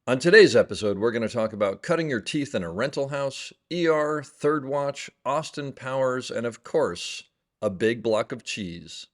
On today's episode, we're going to talk about cutting your teeth in a rental house, ER, Third Watch, Austin Powers, and of course, a big block of cheese.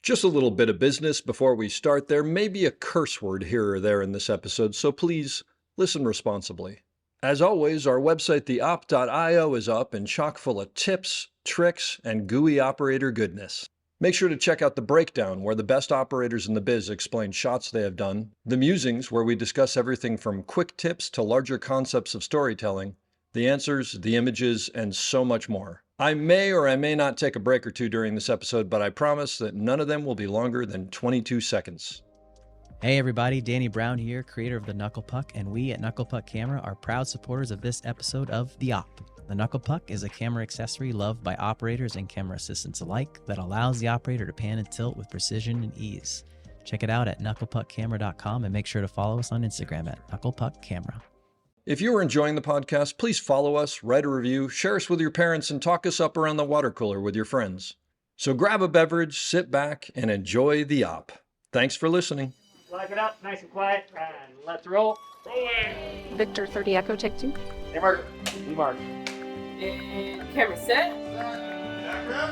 Just a little bit of business before we start. There may be a curse word here or there in this episode, so please listen responsibly. As always, our website, theop.io, is up and chock full of tips, tricks, and gooey operator goodness. Make sure to check out The Breakdown, where the best operators in the biz explain shots they have done, The Musings, where we discuss everything from quick tips to larger concepts of storytelling, the answers, the images, and so much more. I may or I may not take a break or two during this episode, but I promise that none of them will be longer than 22 seconds. Hey everybody, Danny Brown here, creator of the Knuckle Puck, and we at Knuckle Puck Camera are proud supporters of this episode of The Op. The Knuckle Puck is a camera accessory loved by operators and camera assistants alike that allows the operator to pan and tilt with precision and ease. Check it out at knucklepuckcamera.com and make sure to follow us on Instagram at knucklepuckcamera. If you are enjoying the podcast, please follow us, write a review, share us with your parents, and talk us up around the water cooler with your friends. So grab a beverage, sit back, and enjoy The Op. Thanks for listening. Lock it up, nice and quiet, and let's roll. Rolling. Victor 30 Echo, take 2. Hey, Mark. We mark. And camera set. And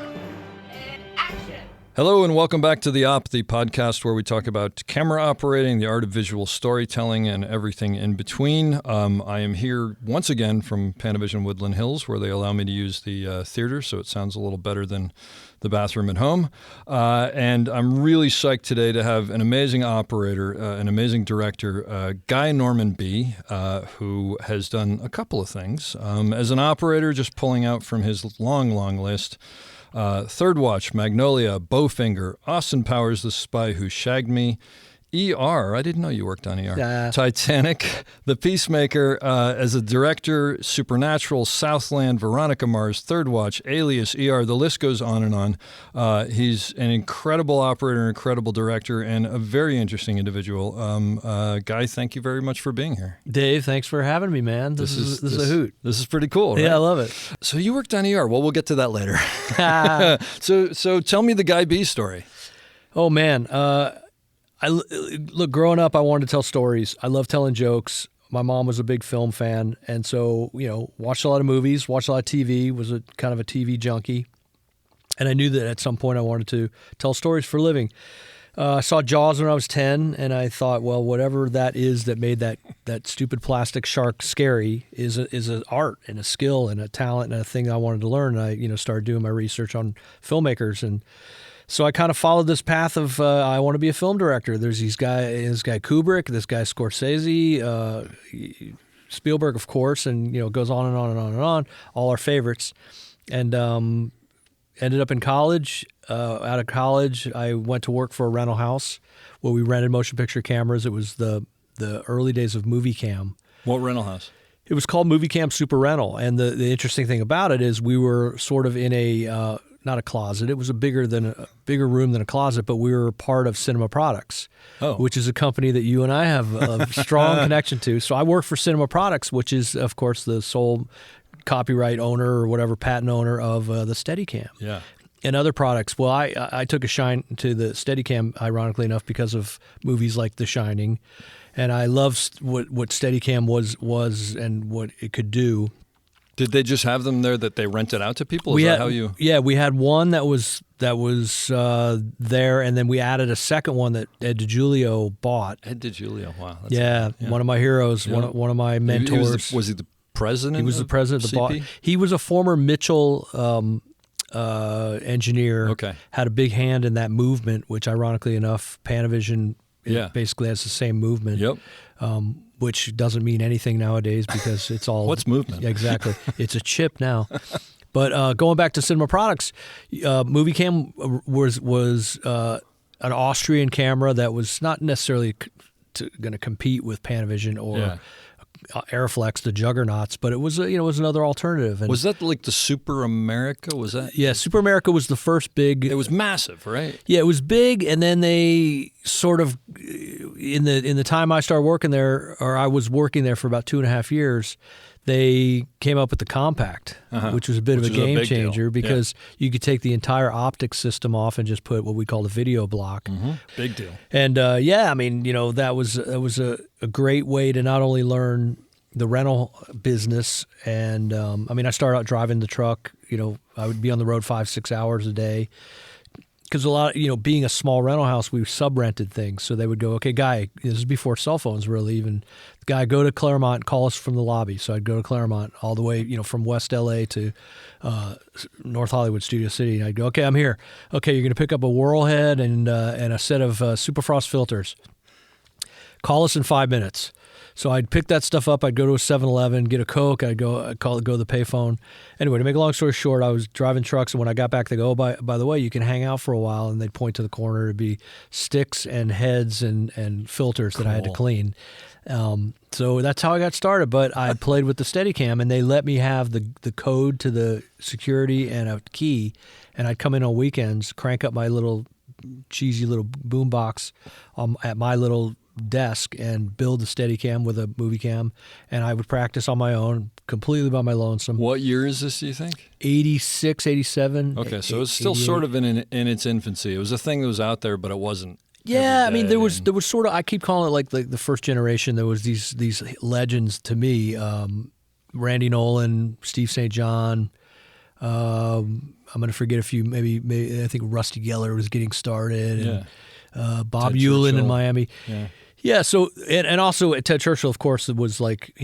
action. Hello and welcome back to The Op, the podcast where we talk about camera operating, the art of visual storytelling, and everything in between. I am here once again from Panavision Woodland Hills, where they allow me to use the theater, so it sounds a little better than the bathroom at home. And I'm really psyched today to have an amazing operator, an amazing director, Guy Norman B., who has done a couple of things. As an operator, just pulling out from his long list, Third Watch, Magnolia, Bowfinger, Austin Powers, The Spy Who Shagged Me, ER, I didn't know you worked on ER, Titanic, The Peacemaker, as a director, Supernatural, Southland, Veronica Mars, Third Watch, Alias, ER, the list goes on and on. He's an incredible operator, incredible director, and a very interesting individual. Guy, thank you very much for being here. Dave, thanks for having me, man. This is a hoot. This is pretty cool, right? Yeah, I love it. So you worked on ER. Well, we'll get to that later. So tell me the Guy B story. Oh, man. Look, growing up, I wanted to tell stories. I love telling jokes. My mom was a big film fan, and so, watched a lot of movies, watched a lot of TV, was a kind of a TV junkie. And I knew that at some point I wanted to tell stories for a living. I saw Jaws when I was 10, and I thought, well, whatever that is that made that stupid plastic shark scary is an art and a skill and a talent and a thing I wanted to learn. And I, started doing my research on filmmakers, and so I kind of followed this path of I want to be a film director. There's this guy Kubrick, this guy Scorsese, Spielberg, of course, and it goes on and on and on and on. All our favorites, and ended up in college. Out of college, I went to work for a rental house where we rented motion picture cameras. It was the early days of Movie Cam. What rental house? It was called Movie Cam Super Rental, and the interesting thing about it is we were sort of in a not a closet. It was a bigger room than a closet, but we were part of Cinema Products, which is a company that you and I have a strong connection to. So I work for Cinema Products, which is, of course, the sole copyright owner or whatever patent owner of the Steadicam. Yeah. And other products. Well, I took a shine to the Steadicam, ironically enough, because of movies like The Shining, and I loved what Steadicam was and what it could do. Did they just have them there that they rented out to people? Is that how you? Yeah, we had one that was there, and then we added a second one that Ed DiGiulio bought. Ed DiGiulio, wow. That's one of my heroes, one of my mentors. Was he the president? He was the president of the CP? He was a former Mitchell engineer. Okay. Had a big hand in that movement, which ironically enough, Panavision basically has the same movement. Yep. Which doesn't mean anything nowadays because it's all... What's movement? Exactly. It's a chip now. But going back to Cinema Products, Movie Cam was an Austrian camera that was not necessarily going to compete with Panavision or Airflex, the juggernauts, but it was was another alternative. And was that like the Super America? Was that? Yeah, Super America was the first big. It was massive, right? Yeah, it was big, and then they sort of in the time I started working there, or I was working there for about 2.5 years, they came up with the compact, which was a bit of a game big changer deal. because you could take the entire optics system off and just put what we call the video block. Big deal. And I mean, that was a great way to not only learn the rental business, and I mean, I started out driving the truck. I would be on the road 5-6 hours a day. Because a lot, being a small rental house, we sub-rented things. So they would go, okay, guy, this is before cell phones really even. The guy, go to Claremont, call us from the lobby. So I'd go to Claremont all the way, from West LA to North Hollywood, Studio City. And I'd go, okay, I'm here. Okay, you're going to pick up a Whirlhead and a set of Superfrost filters. Call us in 5 minutes. So I'd pick that stuff up. I'd go to a 7-Eleven, get a Coke. I'd go to the payphone. Anyway, to make a long story short, I was driving trucks, and when I got back, they go, oh, by the way, you can hang out for a while, and they'd point to the corner. It'd be sticks and heads and filters that I had to clean. So that's how I got started. But I played with the Steadicam, and they let me have the code to the security and a key, and I'd come in on weekends, crank up my little cheesy little boom box at my little desk and build the Steadicam with a movie cam, and I would practice on my own, completely by my lonesome. What year is this, do you think? 86, 87. Okay, so it's still sort of in its infancy. It was a thing that was out there, but it wasn't. Yeah, I mean, there was sort of, I keep calling it like the first generation. There was these legends to me, Randy Nolan, Steve St. John. I'm going to forget a few. Maybe I think Rusty Geller was getting started. And, Bob Ted Hewlin Churchill. in Miami. Yeah. So and also Ted Churchill, of course, was like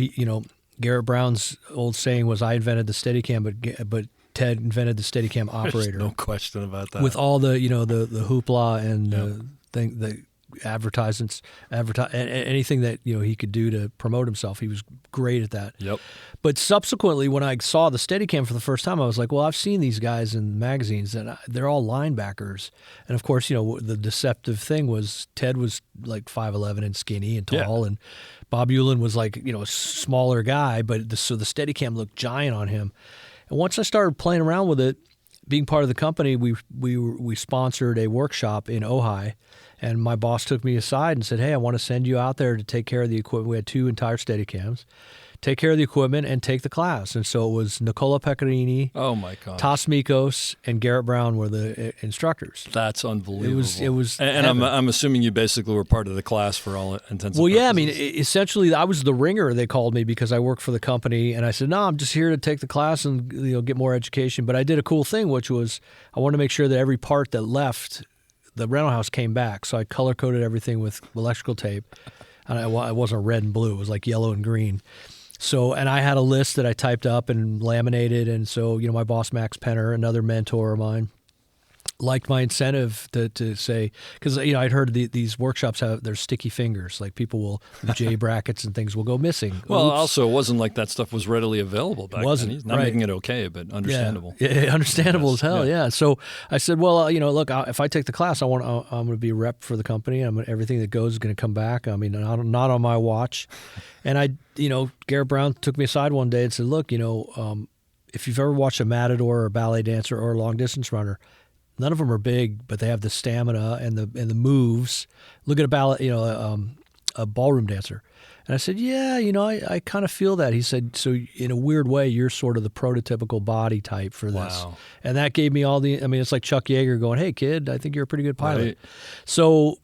Garrett Brown's old saying was, "I invented the Steadicam, but Ted invented the Steadicam operator." There's no question about that. With all the the hoopla and the advertisements, anything that he could do to promote himself, he was great at that. Yep. But subsequently, when I saw the Steadicam for the first time, I was like, well, I've seen these guys in magazines, and they're all linebackers. And of course, the deceptive thing was Ted was like 5'11" and skinny and tall, and Bob Hewlin was like a smaller guy, so the Steadicam looked giant on him. And once I started playing around with it, being part of the company, we sponsored a workshop in Ojai, and my boss took me aside and said, hey, I want to send you out there to take care of the equipment. We had 2 entire Steadicams. Take care of the equipment and take the class. And so it was Nicola Pecorini, Oh my God, Toss Mikos, and Garrett Brown were the instructors. that's unbelievable. It was and heaven. I'm assuming you basically were part of the class for all intents and Well, purposes. yeah, I mean, essentially, I was the ringer. They called me because I worked for the company, and I said, "No, I'm just here to take the class and get more education." But I did a cool thing, which was I wanted to make sure that every part that left the rental house came back. So I color coded everything with electrical tape, and it wasn't red and blue; it was like yellow and green. So, and I had a list that I typed up and laminated, and so my boss Max Penner, another mentor of mine, liked my incentive to say, because I'd heard these workshops there's sticky fingers, like people will the J brackets and things will go missing. Well, Oops. also, it wasn't like that stuff was readily available back Wasn't, then. He's not right. making it okay, but understandable. Yeah, understandable Yes, as hell. yeah. Yeah. So I said, well, look, if I take the class, I'm going to be a rep for the company. Everything that goes is going to come back. I mean, not on my watch. And Garrett Brown took me aside one day and said, look, if you've ever watched a matador or a ballet dancer or a long distance runner, none of them are big, but they have the stamina and the moves. Look at a ballet, a ballroom dancer. And I said, yeah, I kind of feel that. He said, so in a weird way, you're sort of the prototypical body type for this. Wow. And that gave me it's like Chuck Yeager going, hey, kid, I think you're a pretty good pilot. Right. So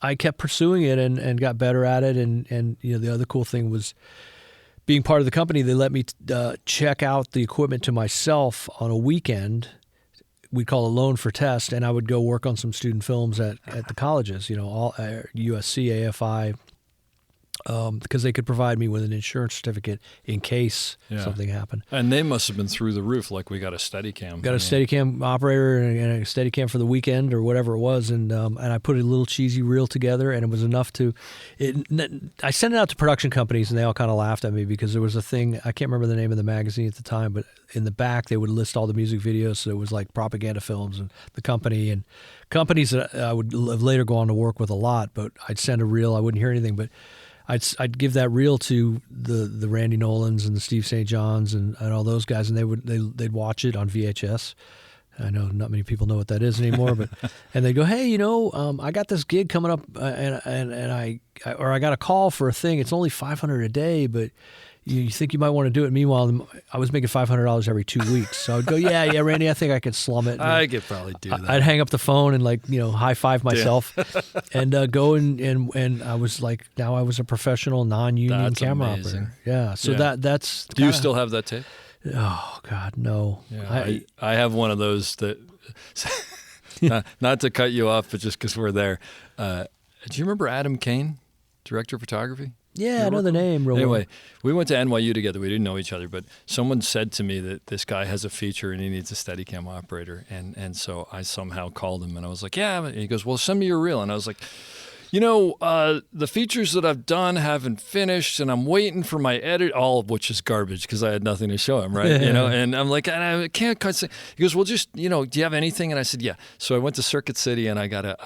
I kept pursuing it and got better at it. And the other cool thing was being part of the company, they let me check out the equipment to myself on a weekend. We'd call it loan for test, and I would go work on some student films at the colleges, all USC, AFI, because they could provide me with an insurance certificate in case something happened. And they must have been through the roof, like we got a Steadicam. Got a Steadicam operator and a Steadicam for the weekend or whatever it was, and I put a little cheesy reel together, and it was enough to. I sent it out to production companies, and they all kind of laughed at me because there was a thing, I can't remember the name of the magazine at the time, but in the back they would list all the music videos, so it was like propaganda films and the company and companies that I would later go on to work with a lot, but I'd send a reel, I wouldn't hear anything, but I'd give that reel to the Randy Nolans and the Steve St. Johns and all those guys, and they'd watch it on VHS, I know not many people know what that is anymore, but and they go, hey, I got this gig coming up, and I got a call for a thing. It's only $500 a day, but you think you might want to do it. Meanwhile, I was making $500 every 2 weeks, so I'd go, yeah, Randy, I think I could slum it. I could probably do that. I'd hang up the phone and high five myself, and go and I was like, now I was a professional non-union camera operator. Yeah, so that's. Do you still have that tape? Oh God, no. Yeah, I have one of those that. not to cut you off, but just because we're there. Do you remember Adam Kane, director of photography? Yeah, I know the name. Anyway, we went to NYU together. We didn't know each other, but someone said to me that this guy has a feature and he needs a Steadicam operator. And so I somehow called him and I was like, yeah. And he goes, well, send me your reel. And I was like, the features that I've done haven't finished and I'm waiting for my edit, all of which is garbage because I had nothing to show him, right? And I'm like, and I can't cut. He goes, well, just, do you have anything? And I said, yeah. So I went to Circuit City and I got a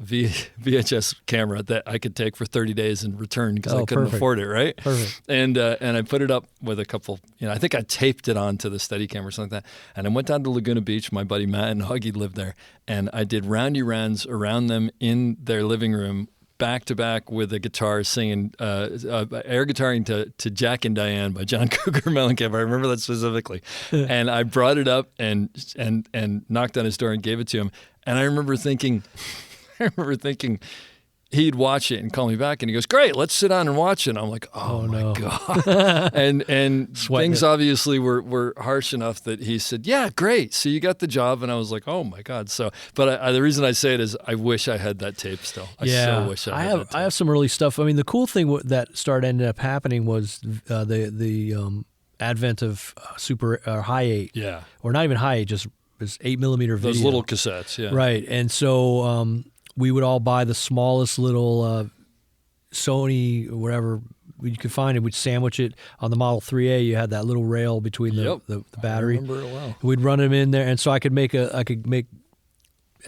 VHS camera that I could take for 30 days and return because I couldn't afford it, right? Perfect. And I put it up with a couple, I think I taped it onto the Steadicam or something like that. And I went down to Laguna Beach. My buddy Matt and Huggy lived there. And I did roundy rounds around them in their living room, back to back with a guitar, singing air guitaring to Jack and Diane by John Cougar Mellencamp. I remember that specifically. And I brought it up and knocked on his door and gave it to him. And I remember thinking he'd watch it and call me back, and he goes, great, let's sit down and watch it. And I'm like, oh my no. God. and things obviously were harsh enough that he said, yeah, great. So you got the job. And I was like, oh my God. So, but the reason I say it is I wish I had that tape still. I so wish I had that tape. I have some early stuff. I mean, the cool thing that ended up happening was the advent of super high 8. Yeah. Or not even high 8, just was 8mm video. Those little cassettes, yeah. Right. And so we would all buy the smallest little Sony or whatever you could find, and we'd sandwich it on the Model 3A. You had that little rail between the battery. I remember it well. We'd run them in there, and so I could make, and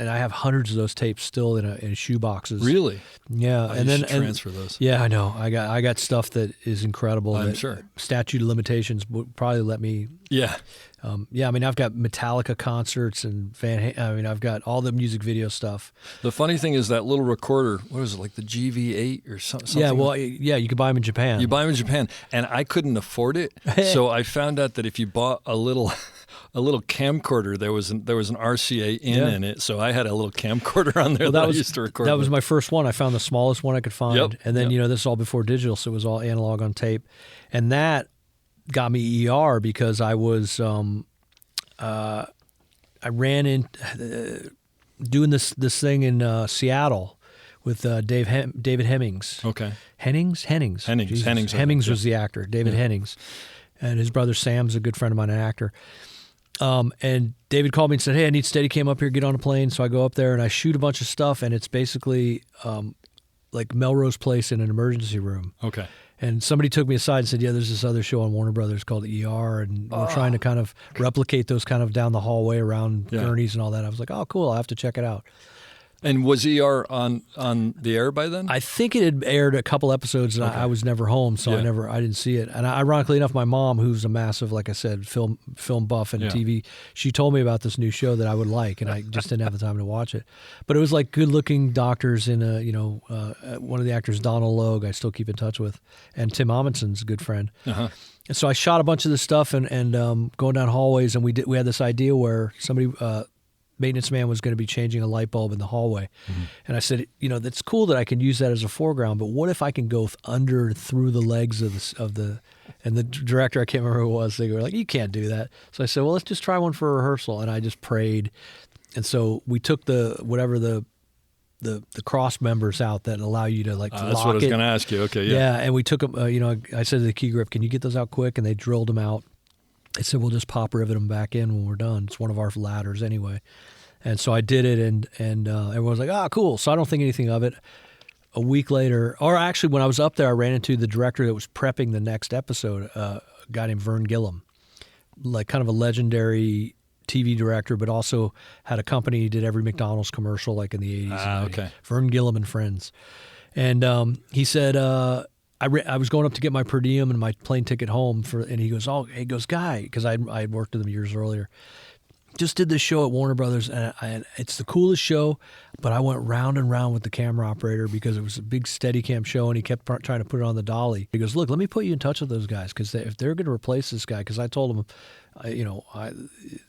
I have hundreds of those tapes still in shoe boxes. Really? Yeah. And then transfer those. Yeah, I know. I got stuff that is incredible. I'm sure. Statute of limitations would probably let me. Yeah. I mean, I've got Metallica concerts and I've got all the music video stuff. The funny thing is that little recorder, what was it, like the GV8 or something? Yeah, well, you could buy them in Japan. You buy them in Japan, and I couldn't afford it. So I found out that if you bought a little camcorder, there was an RCA in it. So I had a little camcorder on there that I used to record. That was my first one. I found the smallest one I could find. And then, this is all before digital, so it was all analog on tape. And that got me ER because I was I ran in doing this thing in Seattle with David Hemmings. Okay. Hennings. Hemmings was the actor. David Hennings, and his brother Sam's a good friend of mine, an actor. And David called me and said, "Hey, I need Steadicam up here. Get on a plane." So I go up there and I shoot a bunch of stuff, and it's basically like Melrose Place in an emergency room. Okay. And somebody took me aside and said, yeah, there's this other show on Warner Brothers called ER, and we're trying to kind of replicate those kind of down the hallway around gurneys and all that. I was like, oh, cool, I'll have to check it out. And was ER on the air by then? I think it had aired a couple episodes, and I was never home, so I didn't see it. And ironically enough, my mom, who's a massive, like I said, film buff and TV, she told me about this new show that I would like, and I just didn't have the time to watch it. But it was like good-looking doctors in one of the actors, Donald Logue, I still keep in touch with, and Tim Amundson's a good friend. Uh-huh. And so I shot a bunch of this stuff and going down hallways, and we had this idea where somebody. Maintenance man was going to be changing a light bulb in the hallway. Mm-hmm. And I said, that's cool that I can use that as a foreground, but what if I can go through the legs of the and the director, I can't remember who it was, they were like, you can't do that. So I said, well, let's just try one for a rehearsal. And I just prayed. And so we took the cross members out that allow you to lock it. That's what I was going to ask you. Okay. Yeah. Yeah. And we took them, I said to the key grip, can you get those out quick? And they drilled them out. I said, we'll just pop rivet them back in when we're done. It's one of our ladders anyway. And so I did it, and everyone was like, cool. So I don't think anything of it. A week later, or actually when I was up there, I ran into the director that was prepping the next episode, a guy named Vern Gillum, like kind of a legendary TV director, but also had a company. He did every McDonald's commercial like in the 80s. Okay. Vern Gillum and Friends. And he said, I was going up to get my per diem and my plane ticket home and he goes, Guy, because I had worked with him years earlier. just did this show at Warner Brothers, and it's the coolest show, but I went round and round with the camera operator because it was a big Steadicam show, and he kept trying to put it on the dolly. He goes, look, let me put you in touch with those guys, because if they're going to replace this guy, because I told him,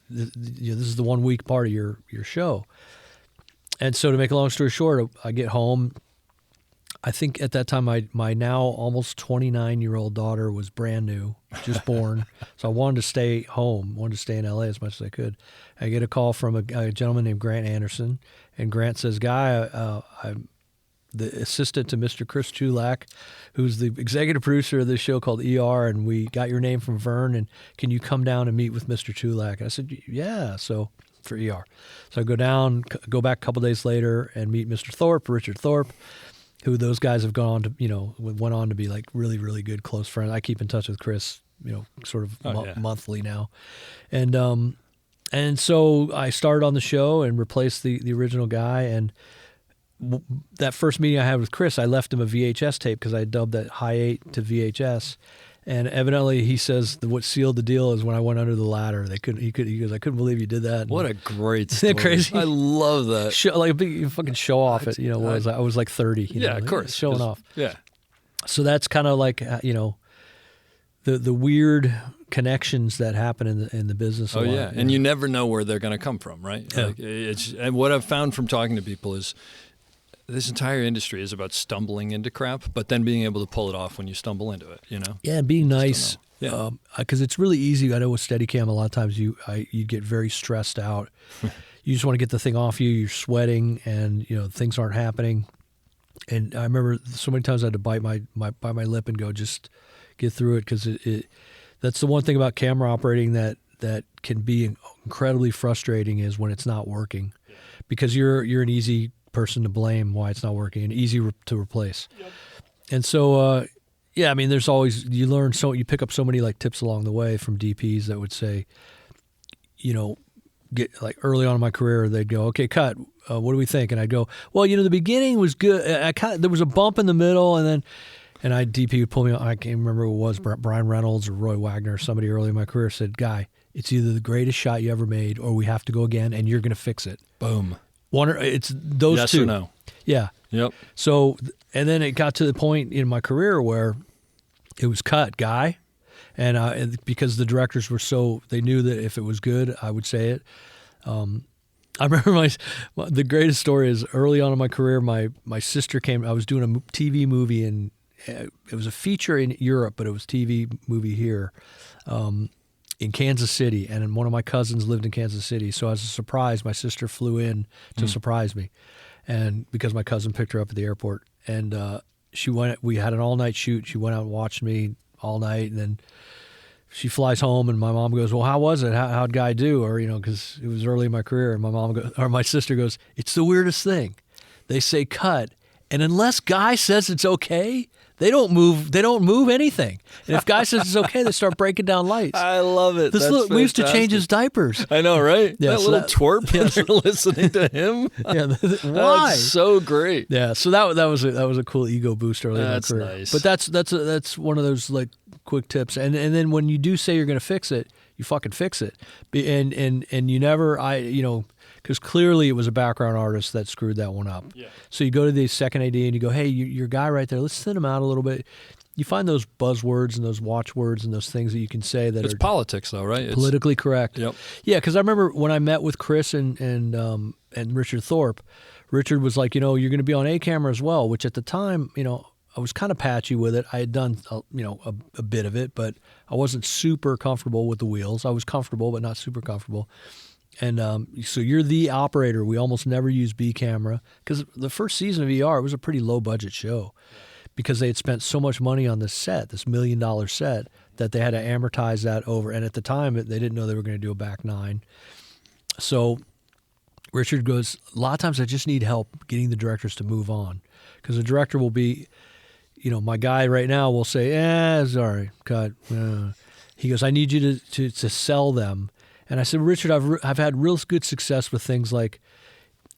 this is the 1 week part of your show. And so to make a long story short, I get home. I think at that time my now almost 29-year-old daughter was brand new, just born. So I wanted to stay home, wanted to stay in LA as much as I could. I get a call from a gentleman named Grant Anderson, and Grant says, Guy, I'm the assistant to Mr. Chris Chulak, who's the executive producer of this show called ER, and we got your name from Vern, and can you come down and meet with Mr. Chulak? And I said, yeah, so for ER. So I go down, go back a couple days later and meet Mr. Thorpe, Richard Thorpe, who those guys have gone on to, went on to be like really, really good close friends. I keep in touch with Chris, sort of monthly now. And so I started on the show and replaced the original guy. And that first meeting I had with Chris, I left him a VHS tape because I dubbed that High 8 to VHS. And evidently, he says what sealed the deal is when I went under the ladder. He goes, I couldn't believe you did that. What a great story. Isn't that crazy? I love that. Like a big fucking show off. I was like 30. Of course. Showing off. Yeah. So that's kind of like, the weird connections that happen in the business. And you never know where they're going to come from, right? Yeah. And what I've found from talking to people is this entire industry is about stumbling into crap, but then being able to pull it off when you stumble into it, Yeah, and being nice. Yeah. Because it's really easy. I know with Steadicam, a lot of times you get very stressed out. You just want to get the thing off you. You're sweating, and things aren't happening. And I remember so many times I had to bite my lip and go, just get through it, because that's the one thing about camera operating that can be incredibly frustrating is when it's not working, because you're an easy person to blame why it's not working and easy to replace. Yep. And so, there's always, you pick up so many like tips along the way from DPs that would say, get like early on in my career, they'd go, okay, cut. What do we think? And I'd go, well, the beginning was good. There was a bump in the middle, and DP would pull me on. I can't remember who it was, Brian Reynolds or Roy Wagner or somebody early in my career said, Guy, it's either the greatest shot you ever made or we have to go again and you're going to fix it. Boom. It's those yes two. Or no? Yeah. Yep. So, and then it got to the point in my career where it was cut, Guy. And because the directors were they knew that if it was good, I would say it. I remember the greatest story is early on in my career, my sister came, I was doing a TV movie, and it was a feature in Europe, but it was TV movie here. In Kansas City, and one of my cousins lived in Kansas City. So as a surprise, my sister flew in to surprise me, and because my cousin picked her up at the airport, and we had an all-night shoot. She went out and watched me all night, and then she flies home, and my mom goes, well, how was it? How'd Guy do? Or, because it was early in my career, and my sister goes, it's the weirdest thing. They say cut, and unless Guy says it's okay, they don't move anything. And if Guy says it's okay, they start breaking down lights. I love it. We used to change his diapers. I know, right? Yeah, that little twerp. Yeah. They're listening to him. Yeah, why? That's so great. Yeah, so that was a cool ego boost early in my career. Nice. But that's one of those like quick tips. And then when you do say you're going to fix it, you fucking fix it. And you never because clearly it was a background artist that screwed that one up. Yeah. So you go to the second AD and you go, hey, your guy right there, let's thin him out a little bit. You find those buzzwords and those watchwords and those things that you can say that it's politics, though, right? Politically correct. Yep. Yeah, because I remember when I met with Chris and Richard Thorpe, Richard was like, you're going to be on A camera as well, which at the time, I was kind of patchy with it. I had done, a bit of it, but I wasn't super comfortable with the wheels. I was comfortable, but not super comfortable. And so you're the operator. We almost never use B camera because the first season of ER, it was a pretty low budget show because they had spent so much money on this set, this $1 million set, that they had to amortize that over. And at the time, they didn't know they were going to do a back nine. So Richard goes, a lot of times I just need help getting the directors to move on because the director will be, my guy right now will say, sorry, cut. He goes, I need you to sell them. And I said, Richard, I've had real good success with things like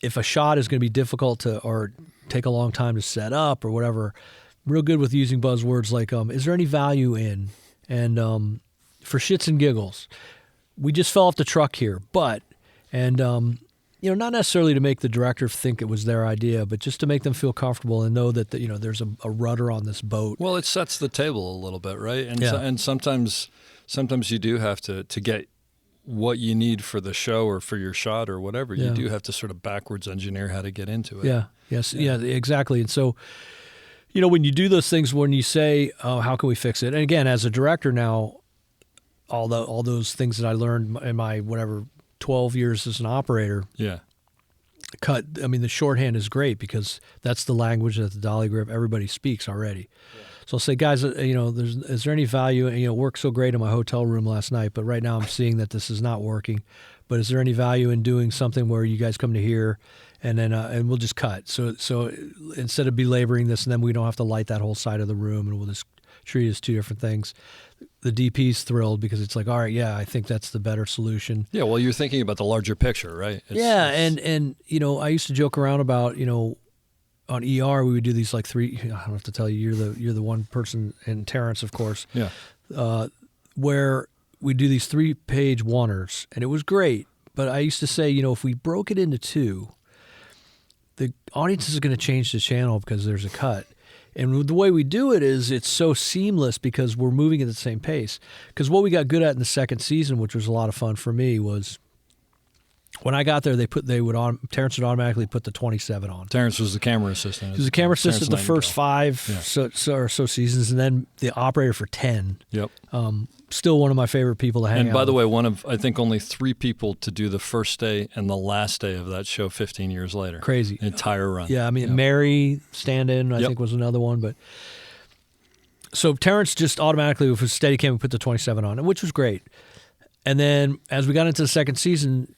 if a shot is going to be difficult or take a long time to set up or whatever, real good with using buzzwords like, is there any value in? And for shits and giggles, we just fell off the truck here, but And not necessarily to make the director think it was their idea, but just to make them feel comfortable and know that there's a rudder on this boat. Well, it sets the table a little bit, right? And Yeah. and sometimes you do have to get what you need for the show or for your shot or whatever. Yeah. You do have to sort of backwards engineer how to get into it. Yeah. Yes. Yeah. Exactly. And so, when you do those things, when you say, "Oh, how can we fix it?" And again, as a director now, all those things that I learned in my 12 years as an operator. Yeah. The shorthand is great because that's the language that the dolly grip everybody speaks already. Yeah. So I'll say, guys, is there any value? It worked so great in my hotel room last night, but right now I'm seeing that this is not working. But is there any value in doing something where you guys come to here, and then and we'll just cut? So instead of belaboring this, and then we don't have to light that whole side of the room, and we'll just treat it as two different things. The DP's thrilled because it's like, all right, yeah, I think that's the better solution. Yeah, well, you're thinking about the larger picture, right? And I used to joke around about, on ER we would do these like three. I don't have to tell you, you're the one person, and Terrence, of course. Yeah. Where we do these 3-page oneers, and it was great. But I used to say, if we broke it into 2, the audience is going to change the channel because there's a cut. And the way we do it is it's so seamless because we're moving at the same pace. Because what we got good at in the second season, which was a lot of fun for me, was when I got there, Terrence would automatically put the 27 on. Terrence was the camera assistant. He was the camera assistant the first 5 Yeah. so seasons, and then the operator for 10. Yep. Still one of my favorite people to hang out And by the with. way, one of, I think, only 3 people to do the first day and the last day of that show 15 years later. Crazy. The entire run. Yeah, Yep. Mary stand-in, I Yep. think, was another one. But so Terrence just automatically, with his Steadicam, we put the 27 on, which was great. And then as we got into the second season,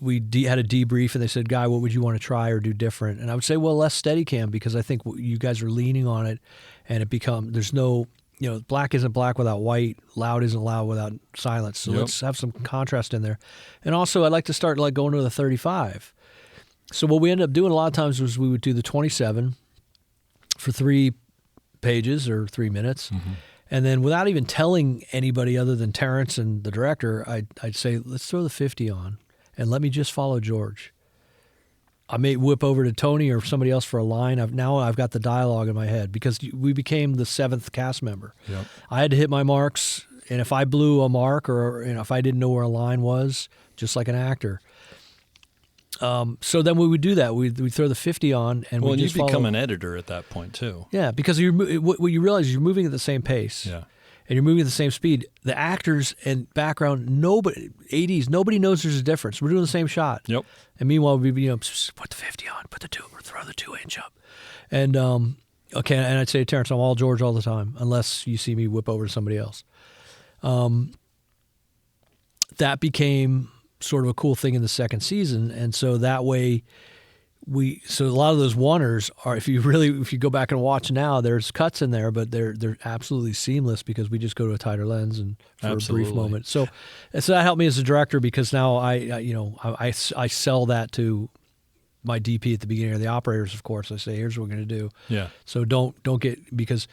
we had a debrief, and they said, "Guy, what would you want to try or do different?" And I would say, well, less Steadicam, because I think you guys are leaning on it, and there's no, black isn't black without white, loud isn't loud without silence. So let's have some contrast in there. And also, I'd like to start going to the 35. So what we ended up doing a lot of times was we would do the 27 for 3 pages or 3 minutes. Mm-hmm. And then without even telling anybody other than Terrence and the director, I'd say, let's throw the 50 on and let me just follow George. I may whip over to Tony or somebody else for a line. Now I've got the dialogue in my head because we became the 7th cast member. Yep. I had to hit my marks, and if I blew a mark or if I didn't know where a line was, just like an actor. So then we would do that. We'd throw the 50 on, and Well, we'd and you just become follow. an editor at that point, too. Yeah, because what you realize is you're moving at the same pace. Yeah. And you're moving at the same speed. The actors and background, nobody knows there's a difference. We're doing the same shot. Yep. And meanwhile, we'd be, put the 50 on, throw the 2-inch up. And, okay, and I'd say to Terrence, I'm all George all the time, unless you see me whip over to somebody else. That became sort of a cool thing in the second season. And so that way, so a lot of those oneers are, if you go back and watch now, there's cuts in there, but they're absolutely seamless because we just go to a tighter lens and for Absolutely. a brief moment. So that helped me as a director because now I sell that to my DP at the beginning, or the operators, of course. I say, here's what we're going to do. Yeah. So don't get, because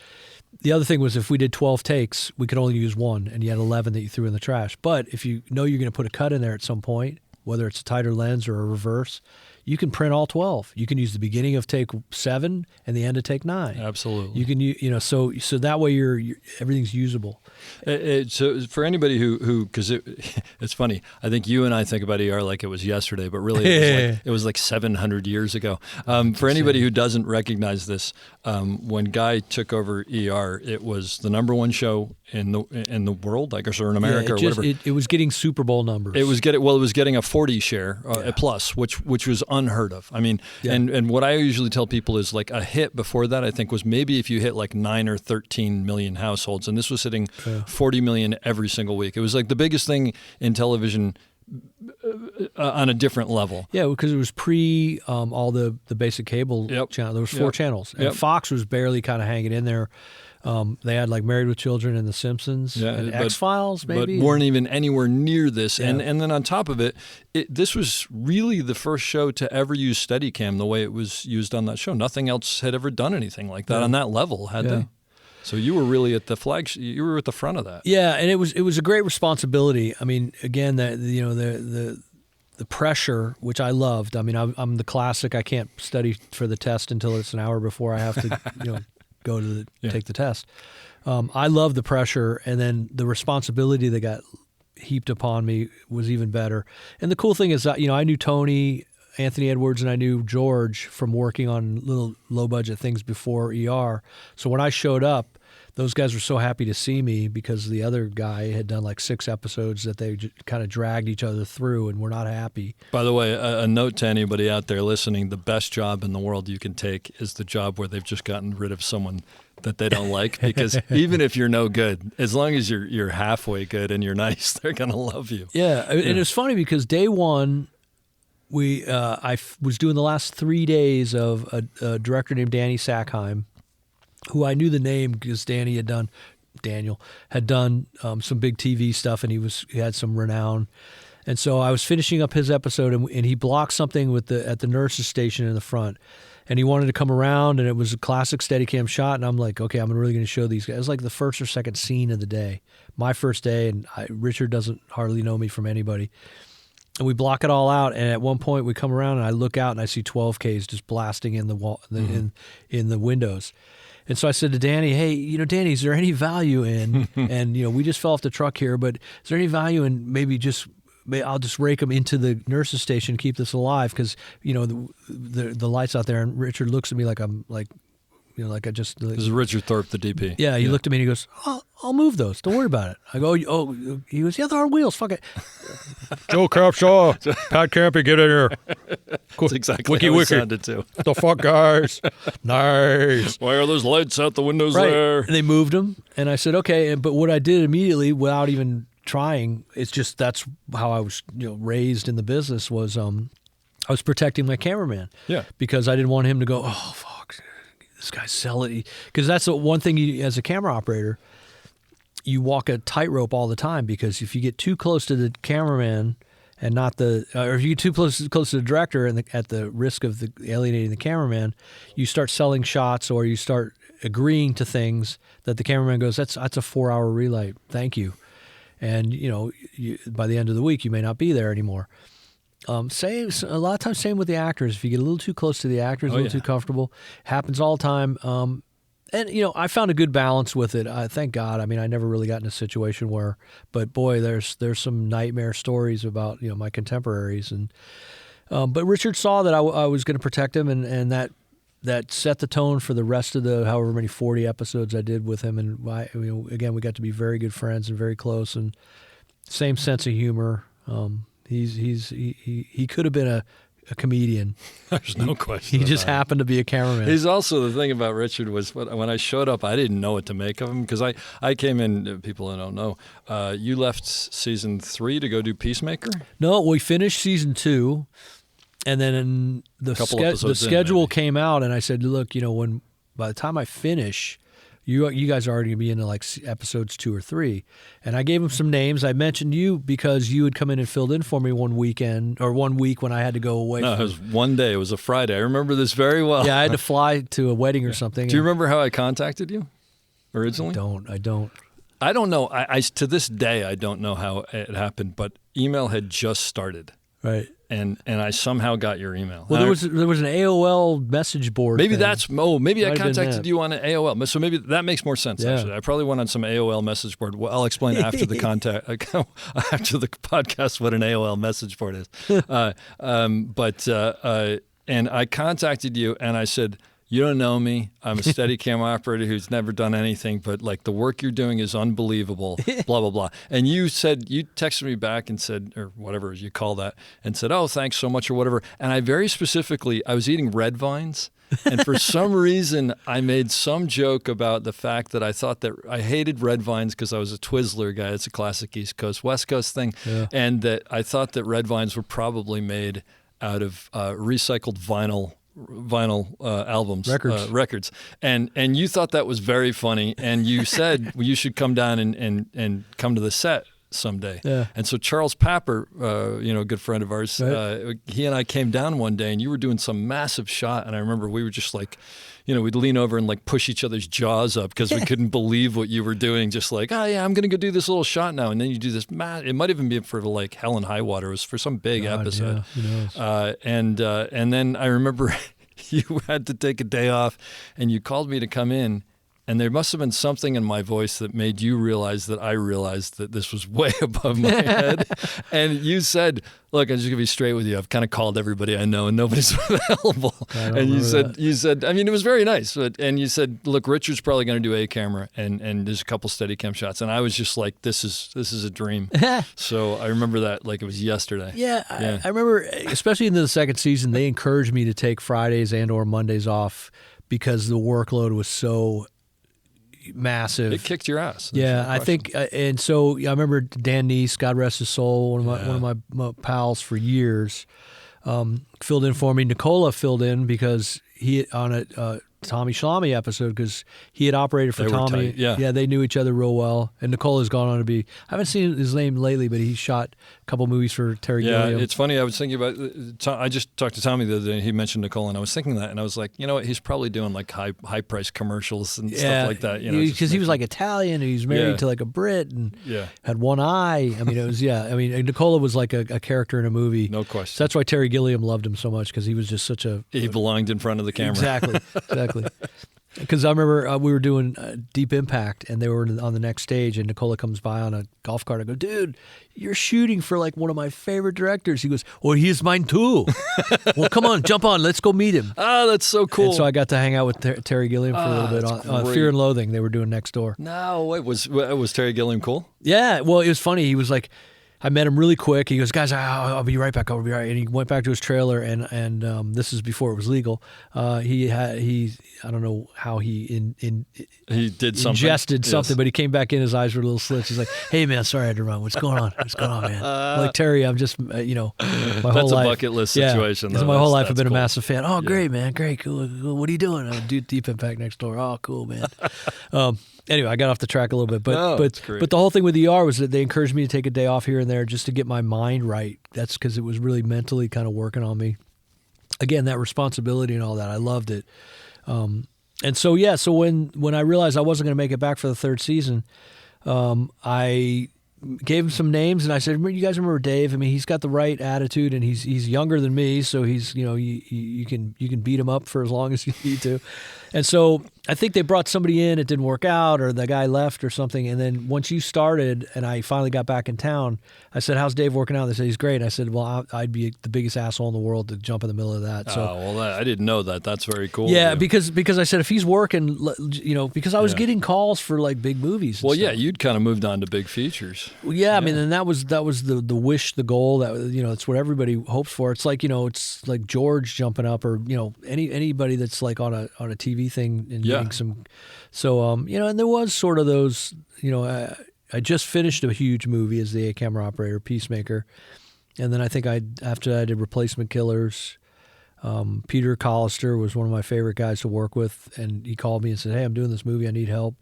the other thing was if we did 12 takes, we could only use 1, and you had 11 that you threw in the trash. But if you know you're going to put a cut in there at some point, whether it's a tighter lens or a reverse, you can print all 12. You can use the beginning of take 7 and the end of take 9. Absolutely. You can, so that way you're everything's usable. So for anybody who because it's funny, I think you and I think about ER like it was yesterday, but really it was like 700 years ago. For anybody who doesn't recognize this, when Guy took over ER, it was the #1 show in the world, I guess, or in America, or whatever. It was getting Super Bowl numbers. It was getting a 40 share a plus, which was unheard of. I mean, and what I usually tell people is like a hit before that, I think, was maybe if you hit like 9 or 13 million households, and this was hitting 40 million every single week. It was like the biggest thing in television on a different level. Yeah, because it was pre all the basic cable channel. There was 4 channels, and Fox was barely kind of hanging in there. They had like Married with Children and The Simpsons and X-Files, maybe. But weren't even anywhere near this. And then on top of it, this was really the first show to ever use Steadicam the way it was used on that show. Nothing else had ever done anything like that on that level, had they? So you were really at the flagship. You were at the front of that. Yeah, and it was a great responsibility. I mean, again, that the the pressure, which I loved. I mean, I'm the classic. I can't study for the test until it's an hour before I have to, go to take the test. I love the pressure, and then the responsibility that got heaped upon me was even better. And the cool thing is that, I knew Tony, Anthony Edwards, and I knew George from working on little low-budget things before ER. So when I showed up, those guys were so happy to see me because the other guy had done like 6 episodes that they kind of dragged each other through and were not happy. By the way, a note to anybody out there listening, the best job in the world you can take is the job where they've just gotten rid of someone that they don't like, because even if you're no good, as long as you're halfway good and you're nice, they're going to love you. Yeah, and it's funny because day one, I was doing the last 3 days of a director named Danny Sackheim, who I knew the name because Daniel had done some big TV stuff, and he had some renown. And so I was finishing up his episode, and he blocked something at the nurse's station in the front, and he wanted to come around, and it was a classic Steadicam shot, and I'm like, okay, I'm really going to show these guys. It was like the first or second scene of the day, my first day, and Richard doesn't hardly know me from anybody. And we block it all out, and at one point we come around, and I look out, and I see 12Ks just blasting in the wall, in the windows. And so I said to Danny, hey, Danny, is there any value in, and, we just fell off the truck here, but is there any value in maybe I'll just rake them into the nurse's station, keep this alive, because, the light's out there. And Richard looks at me like I'm like, like I just... This is Richard Thorpe, the DP. Yeah, he looked at me and he goes, I'll move those. Don't worry about it. I go, he goes, yeah, they're on wheels. Fuck it. Joe Capshaw, Pat Campy, get in here. That's exactly how it sounded too. The fuck, guys? Nice. Why are those lights out the windows right. there? And they moved them, and I said, okay. But what I did immediately, without even trying, it's just that's how I was raised in the business, was I was protecting my cameraman. Yeah. Because I didn't want him to go, oh, fuck. This guy's selling, because that's the one thing as a camera operator, you walk a tightrope all the time, because if you get too close to the cameraman and not or if you get too close to the director and at the risk of alienating the cameraman, you start selling shots, or you start agreeing to things that the cameraman goes, that's a 4-hour relight, thank you, and by the end of the week you may not be there anymore. A lot of times, same with the actors. If you get a little too close to the actors, a little too comfortable, happens all the time. And I found a good balance with it. Thank God. I mean, I never really got in a situation where, but boy, there's some nightmare stories about my contemporaries. And but Richard saw that I was going to protect him, and that set the tone for the rest of the however many 40 episodes I did with him. And again, we got to be very good friends and very close, and same sense of humor. He could have been a comedian. There's no question. He just happened to be a cameraman. He's also, the thing about Richard was, when I showed up, I didn't know what to make of him, because I came in, people that don't know, you left season 3 to go do Peacemaker? No, we finished season 2, and then the schedule came out, and I said, look, by the time I finish, you guys are already going to be into like episodes 2 or 3. And I gave him some names. I mentioned you because you had come in and filled in for me one week when I had to go away. No, it was one day. It was a Friday. I remember this very well. Yeah, I had to fly to a wedding or something. Do you remember how I contacted you originally? I don't. I don't know. I to this day, I don't know how it happened, but email had just started. Right. And I somehow got your email. Well, there was an AOL message board. Maybe thing. Maybe I contacted you on an AOL. So maybe that makes more sense. Yeah. Actually, I probably went on some AOL message board. Well, I'll explain after the after the podcast what an AOL message board is. And I contacted you, and I said, you don't know me. I'm a Steadicam operator who's never done anything, but like the work you're doing is unbelievable, blah, blah, blah. And you texted me back and said, or whatever you call that, and said, oh, thanks so much or whatever. And I very specifically, I was eating red vines. And for some reason, I made some joke about the fact that I thought that I hated red vines because I was a Twizzler guy. It's a classic East Coast, West Coast thing. Yeah. And that I thought that red vines were probably made out of recycled vinyl albums, records, and you thought that was very funny, and you said, well, you should come down and come to the set someday. Yeah. And so Charles Papper, a good friend of ours, Right. he and I came down one day, and you were doing some massive shot, and I remember we were just like, we'd lean over and like push each other's jaws up because we couldn't believe what you were doing. Just like, oh yeah, I'm going to go do this little shot now. And then you do this, it might even be for like Hell and High Water. It was for some big episode. Yeah, who knows? And then I remember you had to take a day off and you called me to come in. And there must have been something in my voice that made you realize that I realized that this was way above my head. And you said, look, I'm just going to be straight with you. I've kind of called everybody I know and nobody's available. And you said, I mean, it was very nice. And you said, look, Richard's probably going to do a camera and there's a couple Steadicam shots. And I was just like, this is a dream. So I remember that like it was yesterday. Yeah. I remember, especially in the second season, they encouraged me to take Fridays and or Mondays off because the workload was so massive. It kicked your ass. Yeah, I think, and so I remember Dan Neese, God rest his soul, one of my pals for years, filled in for me. Nicola filled in because he on a Tommy Shalami episode because he had operated for Tommy. Yeah, they knew each other real well. And Nicola's gone on to be, I haven't seen his name lately, but he shot a couple movies for Terry Gilliam. Yeah, it's funny. I was thinking about, I just talked to Tommy the other day and he mentioned Nicola and I was thinking that and I was like, you know what, he's probably doing like high price commercials and stuff like that. Because he was like Italian and he was married to like a Brit and had one eye. I mean, it was, Nicola was like a character in a movie. No question. So that's why Terry Gilliam loved him so much because he was just such a... He belonged in front of the camera. Exactly. Because I remember we were doing Deep Impact, and they were on the next stage, and Nicola comes by on a golf cart. I go, dude, you're shooting for like one of my favorite directors. He goes, well, he's mine too. Well, come on, jump on, let's go meet him. Oh, that's so cool. And so I got to hang out with Terry Gilliam for a little bit on Fear and Loathing. They were doing next door. No, wait, was Terry Gilliam cool? Yeah, well, it was funny. He was like, I met him really quick. He goes, guys, I'll be right back. I'll be right. And he went back to his trailer, and this is before it was legal. I don't know how he did something. Ingested something, but he came back in. His eyes were a little slits. He's like, "Hey man, sorry I had to run. What's going on? What's going on, man?" I'm like, Terry, I'm just my whole life. That's a bucket list situation. Yeah, my whole life I've been a massive fan. Oh, great man, great, cool. What are you doing? I do Deep Impact next door. Oh, cool man. Anyway, I got off the track a little bit, but the whole thing with ER was that they encouraged me to take a day off here and there just to get my mind right. That's because it was really mentally kind of working on me. Again, that responsibility and all that, I loved it. And so when I realized I wasn't going to make it back for the third season, I gave him some names and I said, "You guys remember Dave? I mean, he's got the right attitude and he's younger than me, so he's you can beat him up for as long as you need to." And so I think they brought somebody in, it didn't work out, or the guy left or something. And then once you started and I finally got back in town, I said, "How's Dave working out?" They said, "He's great." And I said, "Well, I'd be the biggest asshole in the world to jump in the middle of that." So, I didn't know that. That's very cool. Yeah, because I said, if he's working, because I was getting calls for like big movies. Well, yeah, you'd kind of moved on to big features. Well, yeah, I mean, and that was the wish, the goal. That it's what everybody hopes for. It's like it's like George jumping up, or anybody that's like on a TV thing and getting some. So and there was sort of those. I just finished a huge movie as the A camera operator, Peacemaker, and then I think after I did Replacement Killers. Peter Collister was one of my favorite guys to work with, and he called me and said, "Hey, I'm doing this movie. I need help,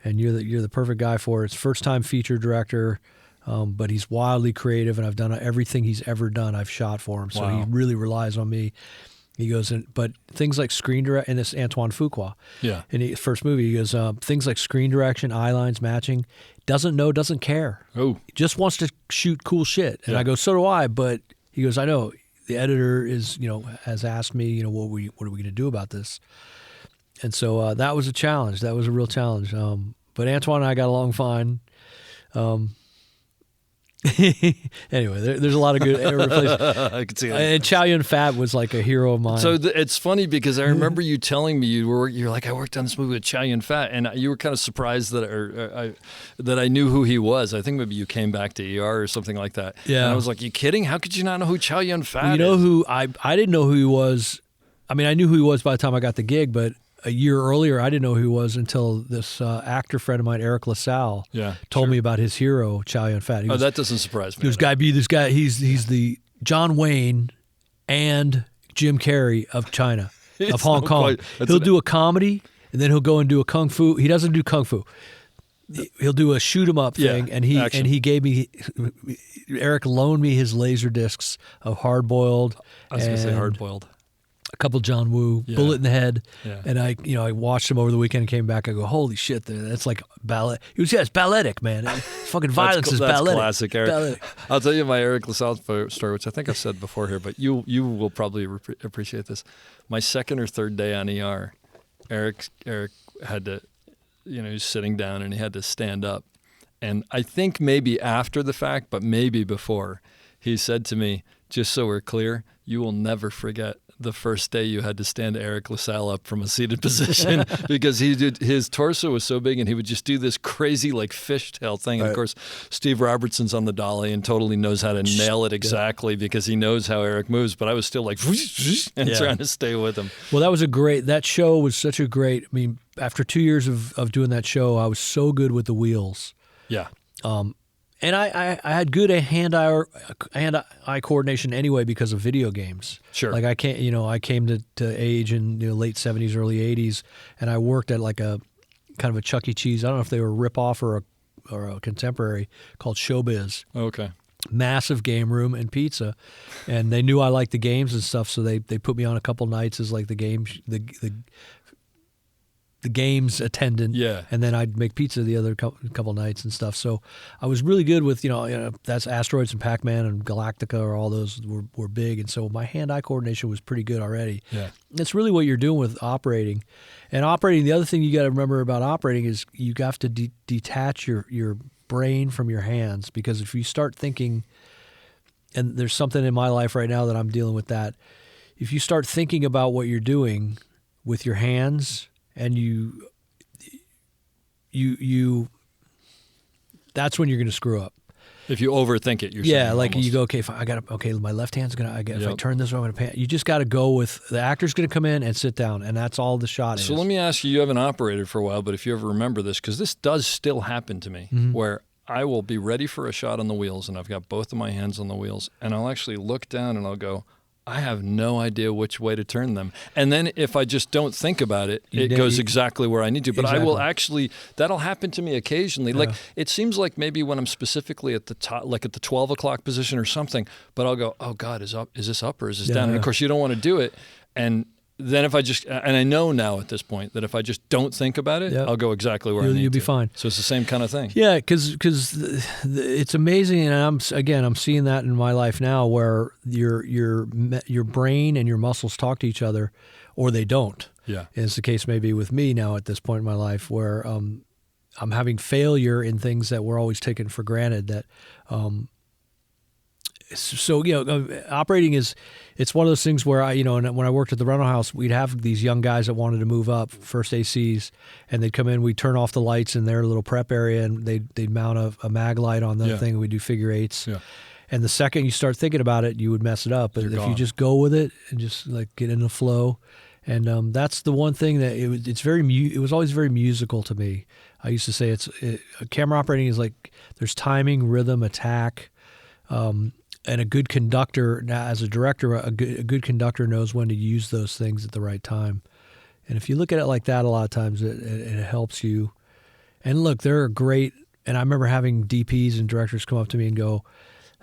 and you're the perfect guy for it." It's first time feature director, but he's wildly creative, and I've done everything he's ever done. I've shot for him, so he really relies on me. He goes, but things like screen direct, and this Antoine Fuqua, in his first movie, he goes, things like screen direction, eye lines, matching, doesn't care. Oh, he just wants to shoot cool shit, and I go, so do I. But he goes, I know. The editor has asked me, what are we going to do about this? And so that was a challenge. That was a real challenge. But Antoine and I got along fine. Anyway, there's a lot of good replacements. I could see that. And Chow Yun-Fat was like a hero of mine. So it's funny because I remember you telling me you're like, I worked on this movie with Chow Yun-Fat, and you were kind of surprised that I knew who he was. I think maybe you came back to ER or something like that. Yeah. And I was like, you kidding? How could you not know who Chow Yun-Fat is? You know who I didn't know who he was. I mean, I knew who he was by the time I got the gig, but a year earlier, I didn't know who he was until this actor friend of mine, Eric LaSalle, told me about his hero, Chow Yun-Fat. That doesn't surprise me. This guy, he's the John Wayne and Jim Carrey of China, of Hong Kong. He'll do a comedy, and then he'll go and do a kung fu. He doesn't do kung fu. he'll do a shoot 'em up thing, Yeah, and he action. and he gave me Eric loaned me his laser discs of Hard Boiled. I was going to say hard boiled. A couple John Woo, Yeah. Bullet in the Head, Yeah. and I watched him over the weekend and came back. I go, holy shit, that's like ballet. He was, it's balletic, man. Fucking violence is That's balletic. classic, Eric. Balletic. I'll tell you my Eric LaSalle story, which I think I've said before here, but you will probably appreciate this. My second or third day on ER, Eric had to, he was sitting down and he had to stand up. And I think maybe after the fact, but maybe before, he said to me, just so we're clear, you will never forget the first day you had to stand Eric LaSalle up from a seated position because his torso was so big and he would just do this crazy like fishtail thing. And of course, Steve Robertson's on the dolly and totally knows how to nail it exactly because he knows how Eric moves. But I was still like and trying to stay with him. Well, that show was such a great, I mean, after 2 years of doing that show, I was so good with the wheels. Yeah. And I had good hand-eye coordination anyway because of video games. Sure. Like I came to age in late 70s, early 80s, and I worked at like a kind of a Chuck E. Cheese. I don't know if they were a rip-off or a contemporary called Showbiz. Okay. Massive game room and pizza, and they knew I liked the games and stuff, so they put me on a couple nights as like the games attendant, and then I'd make pizza the other couple nights and stuff. So I was really good with that's Asteroids and Pac-Man and Galactica, or all those were big, and so my hand-eye coordination was pretty good already. Yeah, that's really what you're doing with operating. And operating, the other thing you got to remember about operating is you have to detach your brain from your hands, because if you start thinking, and there's something in my life right now that I'm dealing with that, if you start thinking about what you're doing with your hands, and you that's when you're going to screw up. If you overthink it, you're saying, almost. You go, my left hand's going to, if I turn this way, I'm going to pan. You just got to go with, the actor's going to come in and sit down, and that's all the shot is. So let me ask you, you haven't operated for a while, but if you ever remember this, because this does still happen to me, where I will be ready for a shot on the wheels, and I've got both of my hands on the wheels, and I'll actually look down and I'll go, I have no idea which way to turn them. And then if I just don't think about it, it goes exactly where I need to. But I will actually, that'll happen to me occasionally. Like, it seems like maybe when I'm specifically at the top, like at the 12 o'clock position or something, but I'll go, oh God, is this up or is this down? And of course you don't want to do it. And then if I just, and I know now at this point that if I just don't think about it, I'll go exactly where I need to. You'll be fine. So it's the same kind of thing. Yeah, because it's amazing, and I'm seeing that in my life now, where your brain and your muscles talk to each other, or they don't. Yeah, and it's the case maybe with me now at this point in my life, where I'm having failure in things that were always taken for granted. That so operating it's one of those things where and when I worked at the rental house, we'd have these young guys that wanted to move up, first ACs, and they'd come in, we'd turn off the lights in their little prep area, and they'd mount a mag light on the thing, and we'd do figure eights. Yeah. And the second you start thinking about it, you would mess it up. But if you just go with it and just like get in the flow, and that's the one thing that it was always very musical to me. I used to say camera operating is like there's timing, rhythm, attack. And a good conductor, as a director, a good conductor knows when to use those things at the right time. And if you look at it like that, a lot of times it helps you. And look, they're great. And I remember having DPs and directors come up to me and go,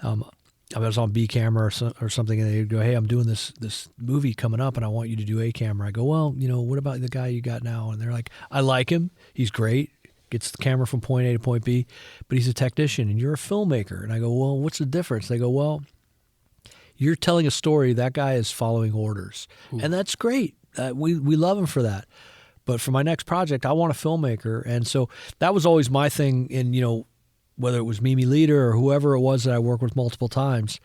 I was on B camera or something, and they'd go, hey, I'm doing this movie coming up, and I want you to do A camera. I go, well, what about the guy you got now? And they're like, I like him. He's great. Gets the camera from point A to point B, but he's a technician and you're a filmmaker. And I go, well, what's the difference? They go, well, you're telling a story. That guy is following orders. Ooh. And that's great. We love him for that. But for my next project, I want a filmmaker. And so that was always my thing in, whether it was Mimi Leader or whoever it was that I worked with multiple times.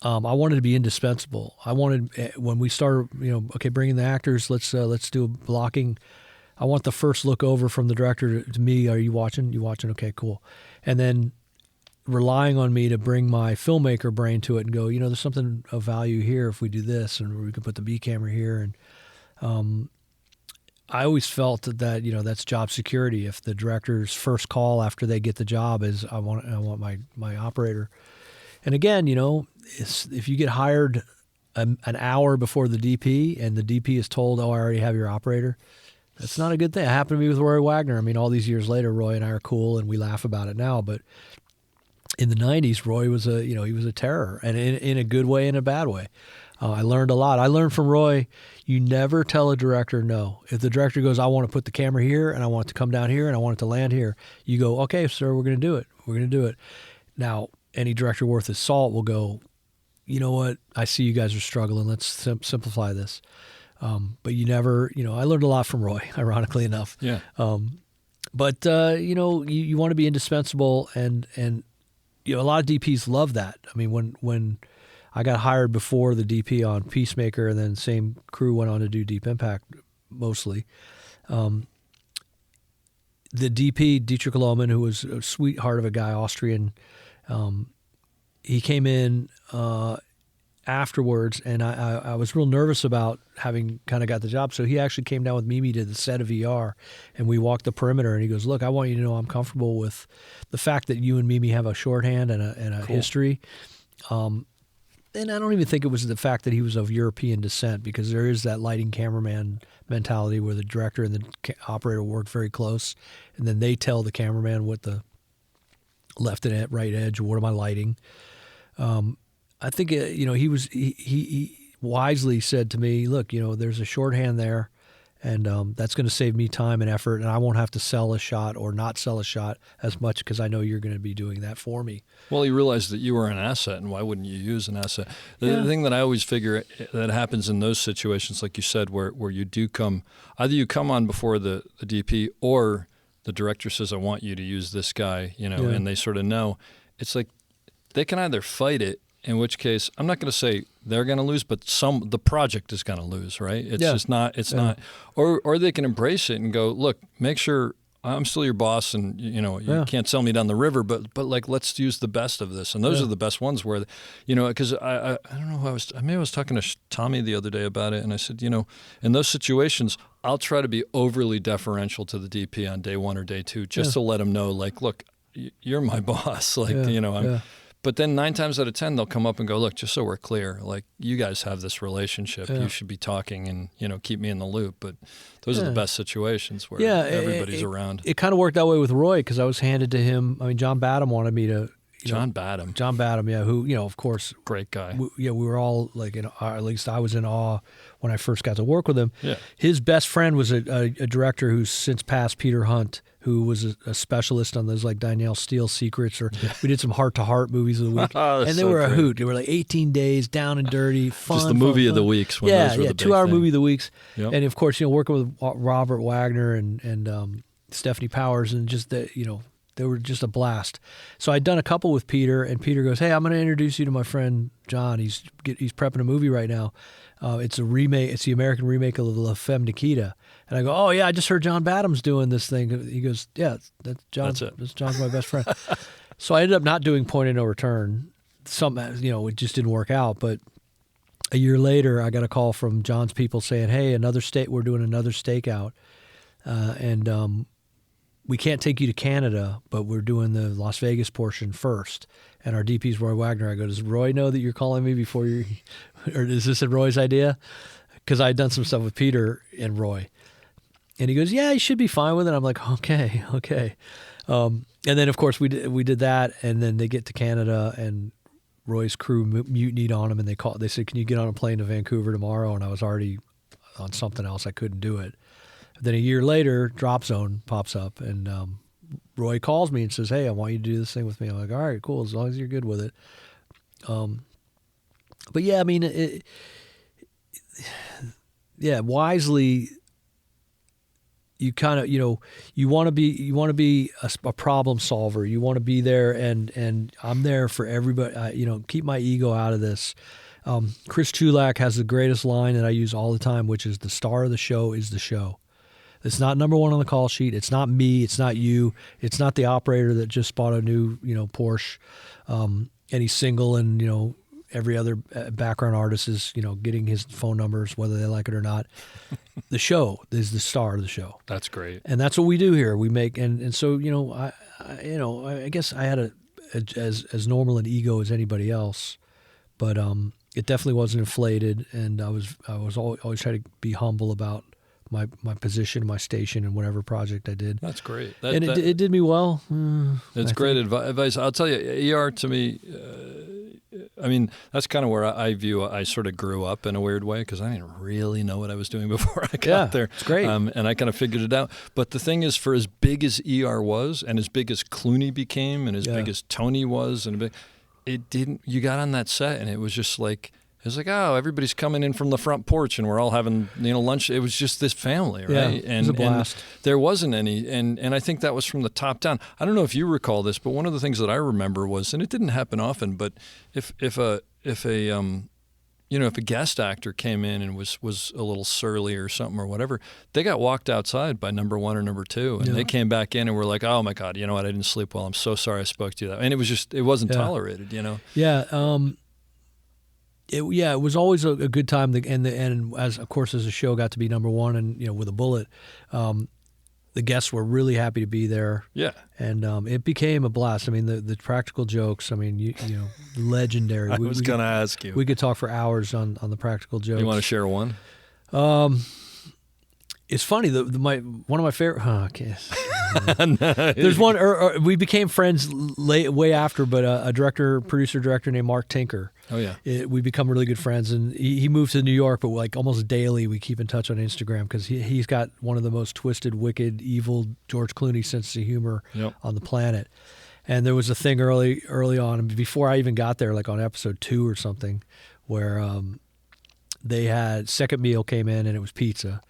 I wanted to be indispensable. I wanted, when we started, bringing the actors, let's do a blocking. I want the first look over from the director to me. Are you watching? You watching? Okay, cool. And then relying on me to bring my filmmaker brain to it and go, there's something of value here if we do this, and we can put the B camera here. And I always felt that that's job security. If the director's first call after they get the job is, I want my operator. And again, if you get hired an hour before the DP and the DP is told, oh, I already have your operator, That's not a good thing. It happened to me with Roy Wagner. I mean, all these years later, Roy and I are cool and we laugh about it now. But in the 90s, Roy was he was a terror, and in a good way and a bad way. I learned a lot. I learned from Roy, you never tell a director no. If the director goes, I want to put the camera here, and I want it to come down here, and I want it to land here, you go, okay, sir, we're going to do it. We're going to do it. Now, any director worth his salt will go, you know what? I see you guys are struggling. Let's simplify this. But you never, I learned a lot from Roy, ironically enough. Yeah. But you want to be indispensable, and a lot of DPs love that. I mean, when I got hired before the DP on Peacemaker, and then same crew went on to do Deep Impact mostly. The DP, Dietrich Lohmann, who was a sweetheart of a guy, Austrian, he came in afterwards, and I was real nervous about having kind of got the job. So he actually came down with Mimi to the set of ER, and we walked the perimeter, and he goes, look, I want you to know I'm comfortable with the fact that you and Mimi have a shorthand and a cool history. And I don't even think it was the fact that he was of European descent, because there is that lighting cameraman mentality where the director and the operator work very close, and then they tell the cameraman what the left and right edge, what am I lighting. I think he wisely said to me, look, there's a shorthand there, and that's going to save me time and effort, and I won't have to sell a shot or not sell a shot as much because I know you're going to be doing that for me. Well, he realized that you were an asset, and why wouldn't you use an asset? The thing that I always figure that happens in those situations, like you said, where you do either you come on before the DP, or the director says, I want you to use this guy, and they sort of know. It's like they can either fight it, in which case I'm not going to say they're going to lose, but the project is going to lose, right? It's just not. It's not. Or they can embrace it and go, look, make sure I'm still your boss, and you can't sell me down the river, but like let's use the best of this, and those are the best ones where, because I don't know who I was talking to Tommy the other day about it, and I said, in those situations, I'll try to be overly deferential to the DP on day one or day two, just to let him know, like, look, you're my boss, like But then 9 times out of 10, they'll come up and go, look, just so we're clear, like, you guys have this relationship. You should be talking and, keep me in the loop. But those are the best situations where everybody's around. It kind of worked that way with Roy, because I was handed to him. I mean, John Badham wanted me to. John Badham, who, of course. Great guy. We were all like, at least I was in awe when I first got to work with him. Yeah. His best friend was a director who's since passed, Peter Hunt, who was a specialist on those like Danielle Steele Secrets, or we did some Heart-to-Heart movies of the week. And they were a hoot. They were like 18 Days, Down and Dirty, fun. Just the movie of the weeks. When those were the 2-hour movie of the weeks. Yep. And of course, working with Robert Wagner and Stephanie Powers, and just they were just a blast. So I'd done a couple with Peter, and Peter goes, hey, I'm going to introduce you to my friend John. He's prepping a movie right now. It's a remake. It's the American remake of La Femme Nikita. And I go, oh, yeah, I just heard John Badham's doing this thing. He goes, yeah, that's John. That's it. John's my best friend. So I ended up not doing Point of No Return. It just didn't work out. But a year later, I got a call from John's people saying, hey, we're doing another stakeout. And we can't take you to Canada, but we're doing the Las Vegas portion first. And our DP's Roy Wagner. I go, does Roy know that you're calling me before you, or is this Roy's idea? Because I had done some stuff with Peter and Roy. And he goes, yeah, he should be fine with it. I'm like, okay. And then, of course, we did that, and then they get to Canada, and Roy's crew mutinied on him, and they said, can you get on a plane to Vancouver tomorrow? And I was already on something else. I couldn't do it. Then a year later, Drop Zone pops up, and Roy calls me and says, hey, I want you to do this thing with me. I'm like, all right, cool, as long as you're good with it. But yeah, I mean, wisely, you kind of, you want to be a problem solver. You want to be there, and I'm there for everybody. Keep my ego out of this. Chris Chulak has the greatest line that I use all the time, which is, the star of the show is the show. It's not number one on the call sheet. It's not me. It's not you. It's not the operator that just bought a new, Porsche, and he's single, and every other background artist is, getting his phone numbers whether they like it or not. The show is the star of the show. That's great, and that's what we do here. We make and so I guess I had as normal an ego as anybody else, but it definitely wasn't inflated, and I was always trying to be humble about my position, my station, and whatever project I did. That's great. It did me well. It's great advice. I'll tell you, ER to me, I mean, that's kind of where I view. I sort of grew up in a weird way because I didn't really know what I was doing before I got there. It's great, and I kind of figured it out. But the thing is, for as big as ER was, and as big as Clooney became, and as big as Tony was, it didn't. You got on that set, and it was just like. It was like, oh, everybody's coming in from the front porch, and we're all having lunch. It was just this family, right? Yeah, it was a blast. And there wasn't any, and I think that was from the top down. I don't know if you recall this, but one of the things that I remember was, and it didn't happen often, but if a guest actor came in and was a little surly or something or whatever, they got walked outside by number one or number two, and they came back in and were like, oh my God, you know what? I didn't sleep well. I'm so sorry I spoke to you that way. And it wasn't tolerated, Yeah. It was always a good time, and as the show got to be number one, and with a bullet, the guests were really happy to be there. Yeah, and it became a blast. I mean, the practical jokes. I mean, legendary. I was going to ask you. We could talk for hours on the practical jokes. You want to share one? It's funny. One of my favorite. There's one. We became friends way after, but a producer director named Mark Tinker. Oh yeah. We become really good friends, and he moved to New York, but like almost daily we keep in touch on Instagram because he's got one of the most twisted, wicked, evil George Clooney sense of humor on the planet. And there was a thing early on, before I even got there, like on episode 2 or something, where they had second meal came in and it was pizza.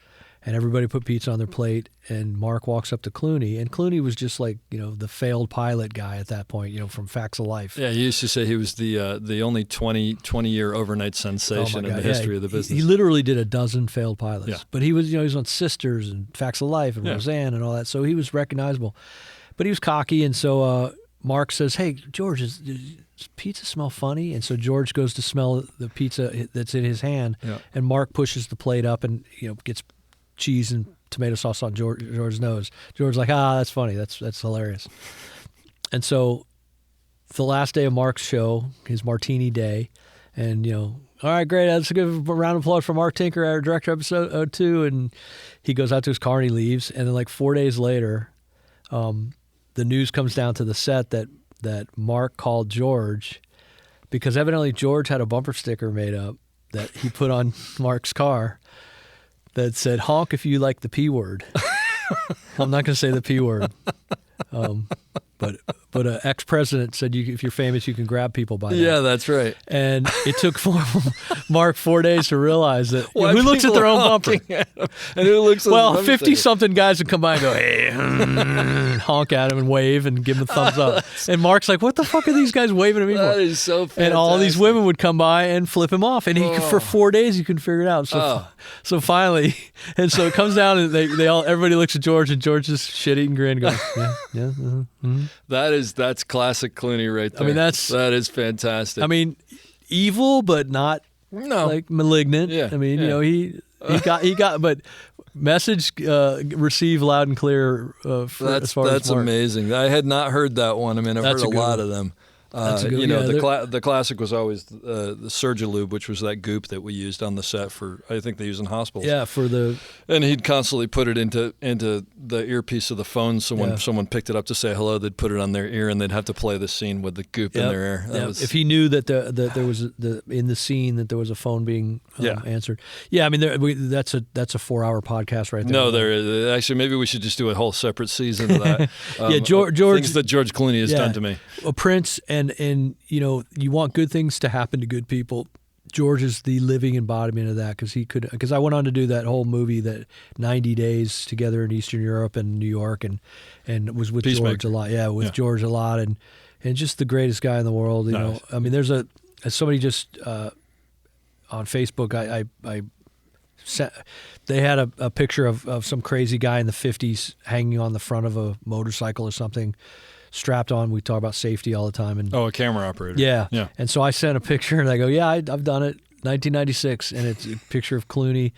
And everybody put pizza on their plate, and Mark walks up to Clooney, and Clooney was just like, the failed pilot guy at that point, from Facts of Life. Yeah, he used to say he was the only 20-year overnight sensation in the history of the business. He literally did a dozen failed pilots. Yeah. But he was, he was on Sisters and Facts of Life and Roseanne and all that, so he was recognizable. But he was cocky, and so Mark says, hey, George, does pizza smell funny? And so George goes to smell the pizza that's in his hand, and Mark pushes the plate up and gets cheese and tomato sauce on George's nose. George's like, that's funny. That's hilarious. And so the last day of Mark's show, his martini day, and all right, great. Let's give a round of applause for Mark Tinker, our director of episode 2. And he goes out to his car and he leaves. And then like 4 days later, the news comes down to the set that Mark called George because evidently George had a bumper sticker made up that he put on Mark's car that said, honk if you like the P word. I'm not going to say the P word. But an ex-president said if you're famous, you can grab people by that. Yeah, that's right. And it took Mark 4 days to realize that. Who looks at their own bumper? And who looks at 50-something guys would come by and go, hey, honk at him and wave and give him a thumbs up. And Mark's like, what the fuck are these guys waving at me for? That is so fantastic. And all these women would come by and flip him off. And for 4 days, you couldn't figure it out. So finally, and so it comes down and everybody looks at George, and George just shit-eating grin goes, yeah. That's classic Clooney right there. I mean, that is fantastic. I mean, evil, but not like malignant. Yeah. I mean, he got, but message received loud and clear. That's amazing. I had not heard that one. I mean, I've heard a lot of them. The classic was always the Surgilube, which was that goop that we used on the set for. I think they use in hospitals. Yeah, and he'd constantly put it into the earpiece of the phone. So when someone picked it up to say hello, they'd put it on their ear, and they'd have to play the scene with the goop in their ear. If he knew that there was in the scene that there was a phone being answered. Yeah, I mean that's a 4-hour podcast right there. No, there is actually. Maybe we should just do a whole separate season of that. George, things that George Clooney has done to me. Prince and you want good things to happen to good people. George is the living embodiment of that because I went on to do that whole movie, that 90 days together in Eastern Europe and New York, and was with George a lot. Yeah, George a lot, and just the greatest guy in the world. You know, I mean, there's somebody just on Facebook. I sent, they had a picture of some crazy guy in the 50s hanging on the front of a motorcycle or something, strapped on. We talk about safety all the time. And a camera operator. Yeah. And so I sent a picture, and I go, I've done it, 1996, and it's a picture of Clooney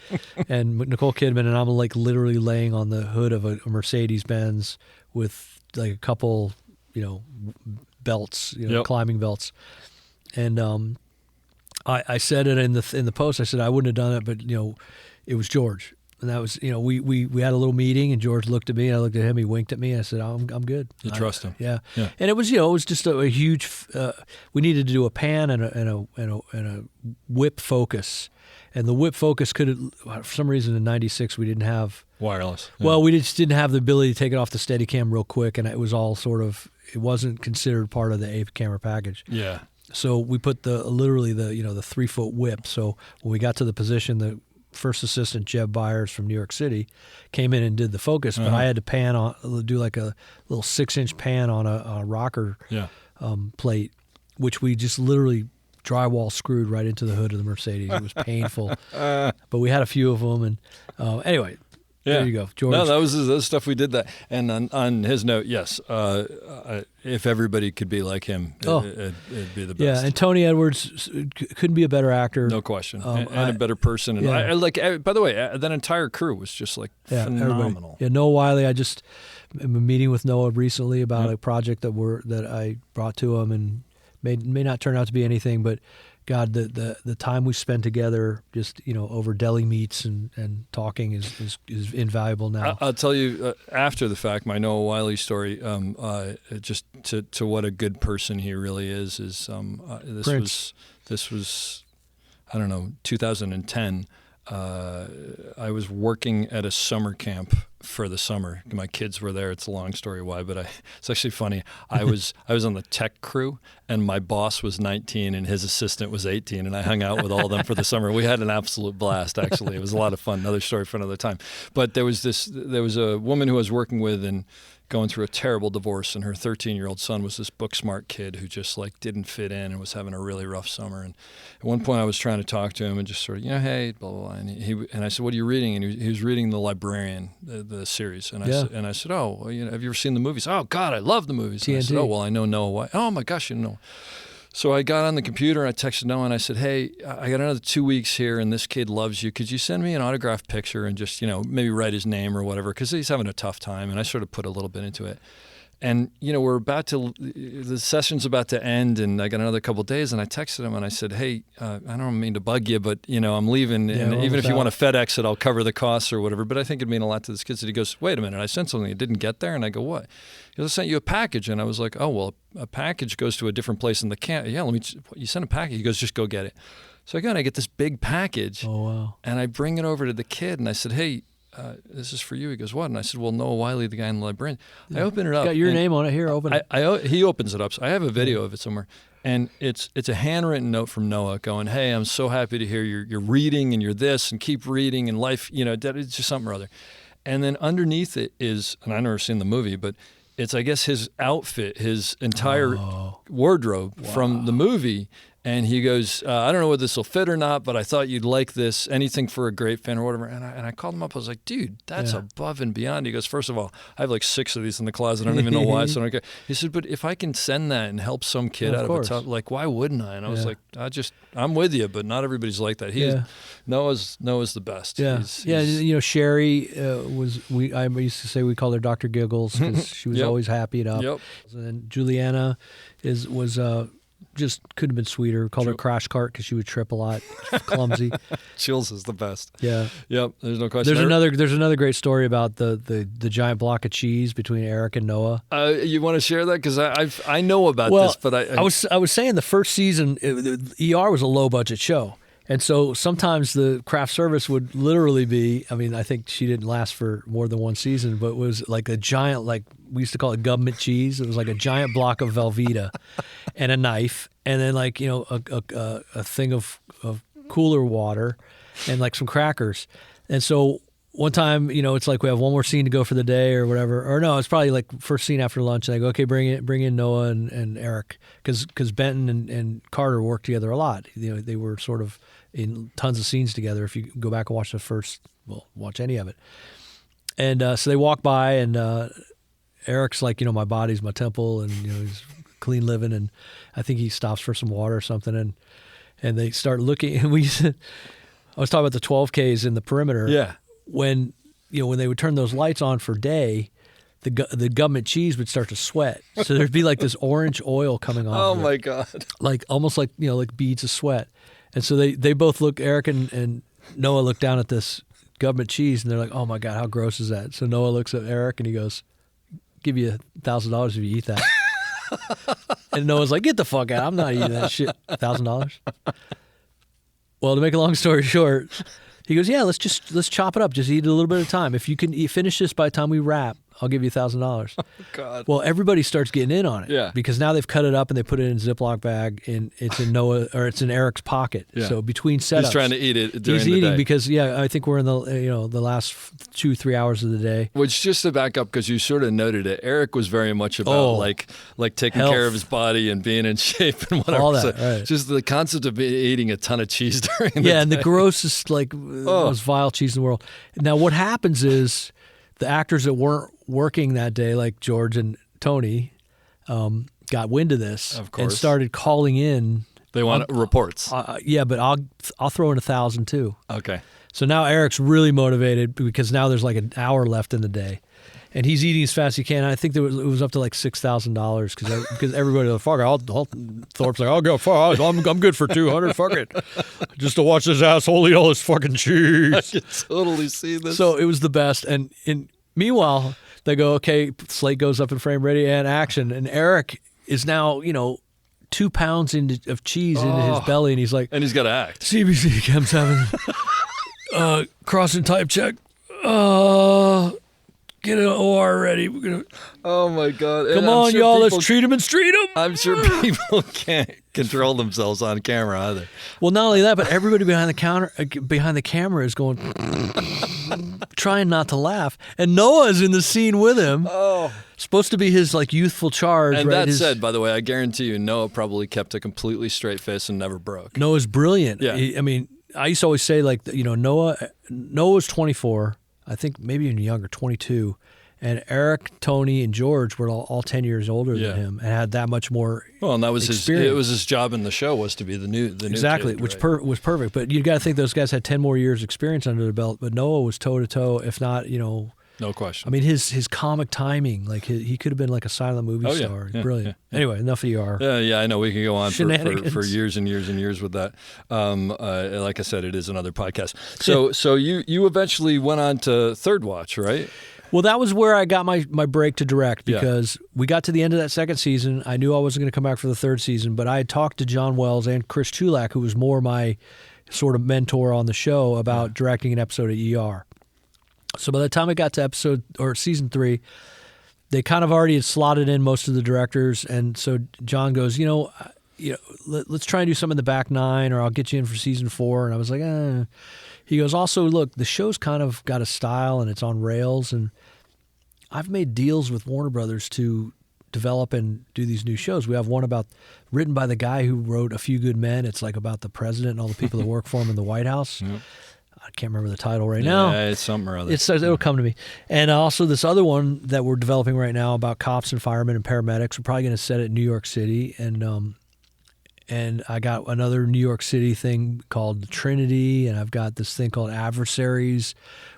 and Nicole Kidman, and I'm like literally laying on the hood of a Mercedes-Benz with like a couple, belts, climbing belts. And I said it in the post. I said I wouldn't have done it, but it was George. And that was, we had a little meeting, and George looked at me, and I looked at him. He winked at me, and I said, "I'm good." You trust him? Yeah. And it was, it was just a huge. We needed to do a pan and a whip focus, and the whip focus for some reason in '96 we didn't have wireless. Well, we just didn't have the ability to take it off the Steadicam real quick, and it was all it wasn't considered part of the 8 camera package. Yeah. So we put literally the 3-foot whip. So when we got to the position, the first assistant Jeb Byers from New York City came in and did the focus, but I had to do like a little 6-inch pan on a rocker plate, which we just literally drywall screwed right into the hood of the Mercedes. It was painful, but we had a few of them, and anyway. Yeah. There you go, George. No, that was stuff we did that. And on his note, yes, if everybody could be like him, it'd be the best. Yeah, and Tony Edwards couldn't be a better actor. No question, and a better person. And I like, by the way, that entire crew was just like phenomenal. Everybody. Yeah, Noah Wiley. I just am meeting with Noah recently about a project that I brought to him, and may not turn out to be anything, but God, the time we spend together, just over deli meats and talking is invaluable now. I'll tell you after the fact, my Noah Wiley story. Just to what a good person he really is. This was I don't know, 2010. I was working at a summer camp for the summer. My kids were there. It's a long story why, but it's actually funny. I was on the tech crew, and my boss was 19 and his assistant was 18, and I hung out with all of them for the summer. We had an absolute blast, actually. It was a lot of fun. Another story for another time. But there was a woman who I was working with and going through a terrible divorce, and her 13-year-old son was this book-smart kid who just didn't fit in and was having a really rough summer. And at one point I was trying to talk to him and just sort of, hey, blah, blah, blah. And I said, what are you reading? And he was reading The Librarian, the series. And I said, oh, well, have you ever seen the movies? Oh, God, I love the movies. And I said, oh, well, I know Noah White. Oh, my gosh, you know. So I got on the computer and I texted Noah and I said, hey, I got another 2 weeks here and this kid loves you. Could you send me an autographed picture and just, maybe write his name or whatever, because he's having a tough time. And I sort of put a little bit into it. And, the session's about to end and I got another couple of days and I texted him and I said, hey, I don't mean to bug you, but, I'm leaving. And even if you want to FedEx it, I'll cover the costs or whatever. But I think it'd mean a lot to this kid. So he goes, wait a minute, I sent something. It didn't get there. And I go, what? He goes, I sent you a package. And I was like, oh, well, a package goes to a different place in the camp. Yeah, you sent a package. He goes, just go get it. So again, I get this big package. Oh, wow. And I bring it over to the kid and I said, hey, this is for you. He goes, what? And I said, well, Noah Wiley, the guy in the librarian. I open it up. Got your name on it. Here, open it. He opens it up. So I have a video of it somewhere. And it's a handwritten note from Noah going, hey, I'm so happy to hear you're reading and you're this and keep reading and life, it's just something or other. And then underneath it is, and I've never seen the movie, but it's, I guess, his outfit, his entire wardrobe from the movie. And he goes, I don't know whether this will fit or not, but I thought you'd like this. Anything for a great fan or whatever. And I called him up. I was like, dude, that's above and beyond. He goes, first of all, I have 6 of these in the closet. I don't even know why. So I don't care. He said, but if I can send that and help some kid out of a tough, why wouldn't I? And I was like, I'm with you, but not everybody's like that. Noah's the best. Yeah, Sherry I used to say we called her Dr. Giggles because she was always happy and up. Yep. And then Juliana was just could have been sweeter. We called her Crash Cart because she would trip a lot. Clumsy. Chills is the best. Yeah. Yep. There's no question. There's another great story about the giant block of cheese between Eric and Noah. You want to share that? Because I know about this, but I was saying the first season, ER was a low budget show. And so sometimes the craft service would literally be, I think she didn't last for more than one season, but it was like a giant, we used to call it government cheese. It was like a giant block of Velveeta and a knife and then a thing of cooler water and some crackers. And so one time, it's like we have one more scene to go for the day or whatever. Or no, it's probably first scene after lunch. And I go, okay, bring in Noah and Eric. Because Benton and Carter worked together a lot. They were sort of in tons of scenes together. If you go back and watch watch any of it. And so they walk by and Eric's like, my body's my temple and, he's clean living. And I think he stops for some water or something. And they start looking. And I was talking about the 12Ks in the perimeter. Yeah. When they would turn those lights on for day, the government cheese would start to sweat. So there'd be this orange oil coming off. Oh my God! Almost like beads of sweat. And so they both look. Eric and Noah look down at this government cheese, and they're like, "Oh my god, how gross is that?" So Noah looks at Eric and he goes, "Give you $1,000 if you eat that." And Noah's like, "Get the fuck out! I'm not eating that shit. $1,000." Well, to make a long story short, he goes, "Yeah, let's chop it up. Just eat it a little bit at a time. If you can finish this by the time we wrap, I'll give you $1,000." Oh, God. Well, everybody starts getting in on it. Yeah. Because now they've cut it up and they put it in a Ziploc bag and it's in Eric's pocket. Yeah. So between setups, He's trying to eat it during he's the eating day. because I think we're in the the last 2-3 hours of the day. Which, just to back up, because you sort of noted it, Eric was very much about like taking Health. care of his body and being in shape and whatever. All that, So right. Just the concept of eating a ton of cheese during the Yeah, and day. the grossest, most vile cheese in the world. Now, what happens is the actors that weren't working that day, like George and Tony, got wind of this Of and course. started calling in. They want reports. Yeah, but I'll throw in 1,000 too. Okay. So now Eric's really motivated because now there's like an hour left in the day. And he's eating as fast as he can. And I think it was up to like $6,000 because everybody was like, fuck it. Thorpe's like, I'll go. Fuck, I'm good for 200. Fuck it, just to watch this asshole eat all this fucking I cheese. can totally see this. So it was the best. And meanwhile, they go, okay, slate goes up in frame, ready, and action. And Eric is now, 2 pounds of cheese into his belly. And he's like, and he's got to act. CBC comes having crossing type check. Get an OR ready. We're gonna Oh, my God. come on, y'all. Let's treat him and street him. I'm sure people can't control themselves on camera either. Well, not only that, but everybody behind the camera is going, trying not to laugh. And Noah's in the scene with him. Oh. Supposed to be his youthful charge. And right? that said, by the way, I guarantee you, Noah probably kept a completely straight face and never broke. Noah's brilliant. Yeah. I used to always say Noah was 24. I think maybe even younger, 22. And Eric, Tony, and George were all 10 years older Yeah. than him and had that much more. Well, and that was experience. it was his job in the show was to be the new Exactly, kid, which right? was perfect. But you got to think those guys had 10 more years experience under their belt. But Noah was toe to toe, if not, No question. I mean, his comic timing, he could have been like a silent movie Oh, yeah. star. Yeah, Brilliant. yeah. Anyway, enough of ER. Yeah, I know. We can go on for Shenanigans. years and years and years with that. Like I said, it is another podcast. So you eventually went on to Third Watch, right? Well, that was where I got my break to direct Yeah. because we got to the end of that second season. I knew I wasn't going to come back for the third season, but I had talked to John Wells and Chris Chulak, who was more my sort of mentor on the show, about directing an episode of ER. So by the time I got to season 3, they kind of already had slotted in most of the directors, and so John goes, let's try and do some in the back 9, or I'll get you in for season 4. And I was like, eh. He goes, also, look, the show's kind of got a style and it's on rails, and I've made deals with Warner Brothers to develop and do these new shows. We have one written by the guy who wrote A Few Good Men. It's like about the president and all the people that work for him in the White House. Yep. I can't remember the title right now. Yeah, it's something or other. It'll come to me. And also this other one that we're developing right now about cops and firemen and paramedics. We're probably going to set it in New York City. And I got another New York City thing called Trinity, and I've got this thing called Adversaries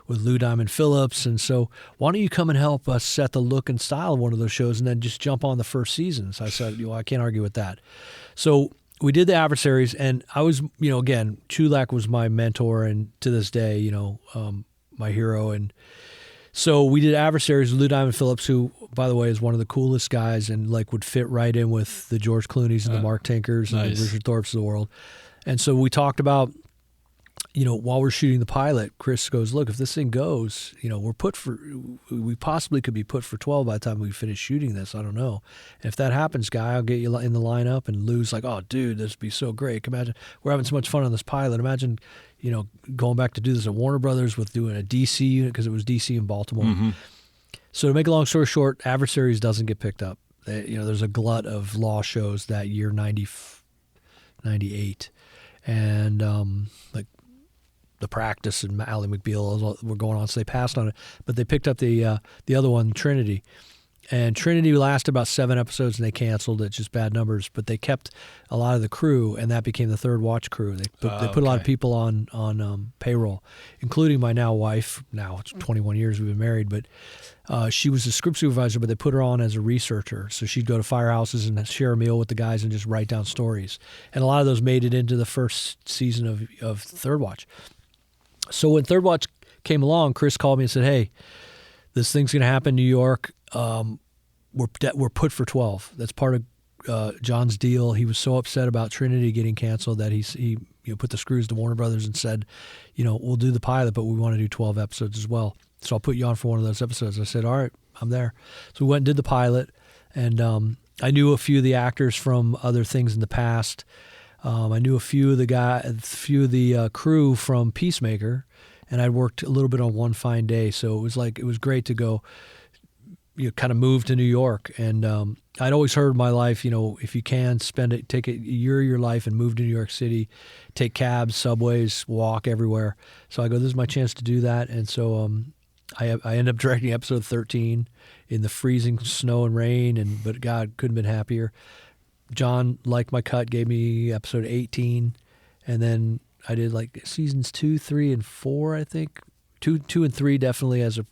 with Lou Diamond Phillips. And so why don't you come and help us set the look and style of one of those shows and then just jump on the first season? So I said, I can't argue with that. So we did the Adversaries, and I was, again, Chulak was my mentor, and to this day, my hero. And so we did Adversaries with Lou Diamond Phillips, who, by the way, is one of the coolest guys and would fit right in with the George Clooney's and the Mark Tinkers and the Richard Thorpes of the world. And so we talked about, while we're shooting the pilot, Chris goes, look, if this thing goes, we possibly could be put for 12 by the time we finish shooting this. I don't know. And if that happens, Guy, I'll get you in the lineup. And Lou's like, oh, dude, this would be so great. Imagine we're having so much fun on this pilot. Imagine, going back to do this at Warner Brothers with doing a DC unit, because it was DC in Baltimore. Mm-hmm. So to make a long story short, Adversaries doesn't get picked up. There's a glut of law shows that year, 98. And The Practice and Ally McBeal were going on, so they passed on it. But they picked up the other one, Trinity. And Trinity lasted about 7 episodes, and they canceled it, just bad numbers. But they kept a lot of the crew, and that became the Third Watch crew. They put a lot of people on payroll, including my now wife. Now it's 21 years we've been married, but she was a script supervisor, but they put her on as a researcher. So she'd go to firehouses and share a meal with the guys and just write down stories. And a lot of those made it into the first season of Third Watch. So when Third Watch came along, Chris called me and said, "Hey, this thing's going to happen in New York. We're put for 12. That's part of John's deal. He was so upset about Trinity getting canceled that he put the screws to Warner Brothers and said, we'll do the pilot, but we want to do 12 episodes as well. So I'll put you on for one of those episodes." I said, "All right, I'm there." So we went and did the pilot, and I knew a few of the actors from other things in the past. I knew a few of the crew from Peacemaker, and I'd worked a little bit on One Fine Day. So it was great to go, kind of move to New York. And I'd always heard in my life, if you can take a year of your life and move to New York City, take cabs, subways, walk everywhere. So I go, this is my chance to do that. And so I ended up directing episode 13 in the freezing snow and rain, but God, couldn't have been happier. John liked my cut, gave me episode 18, and then I did like seasons 2, 3, and 4, I think. 2 and 3 definitely as a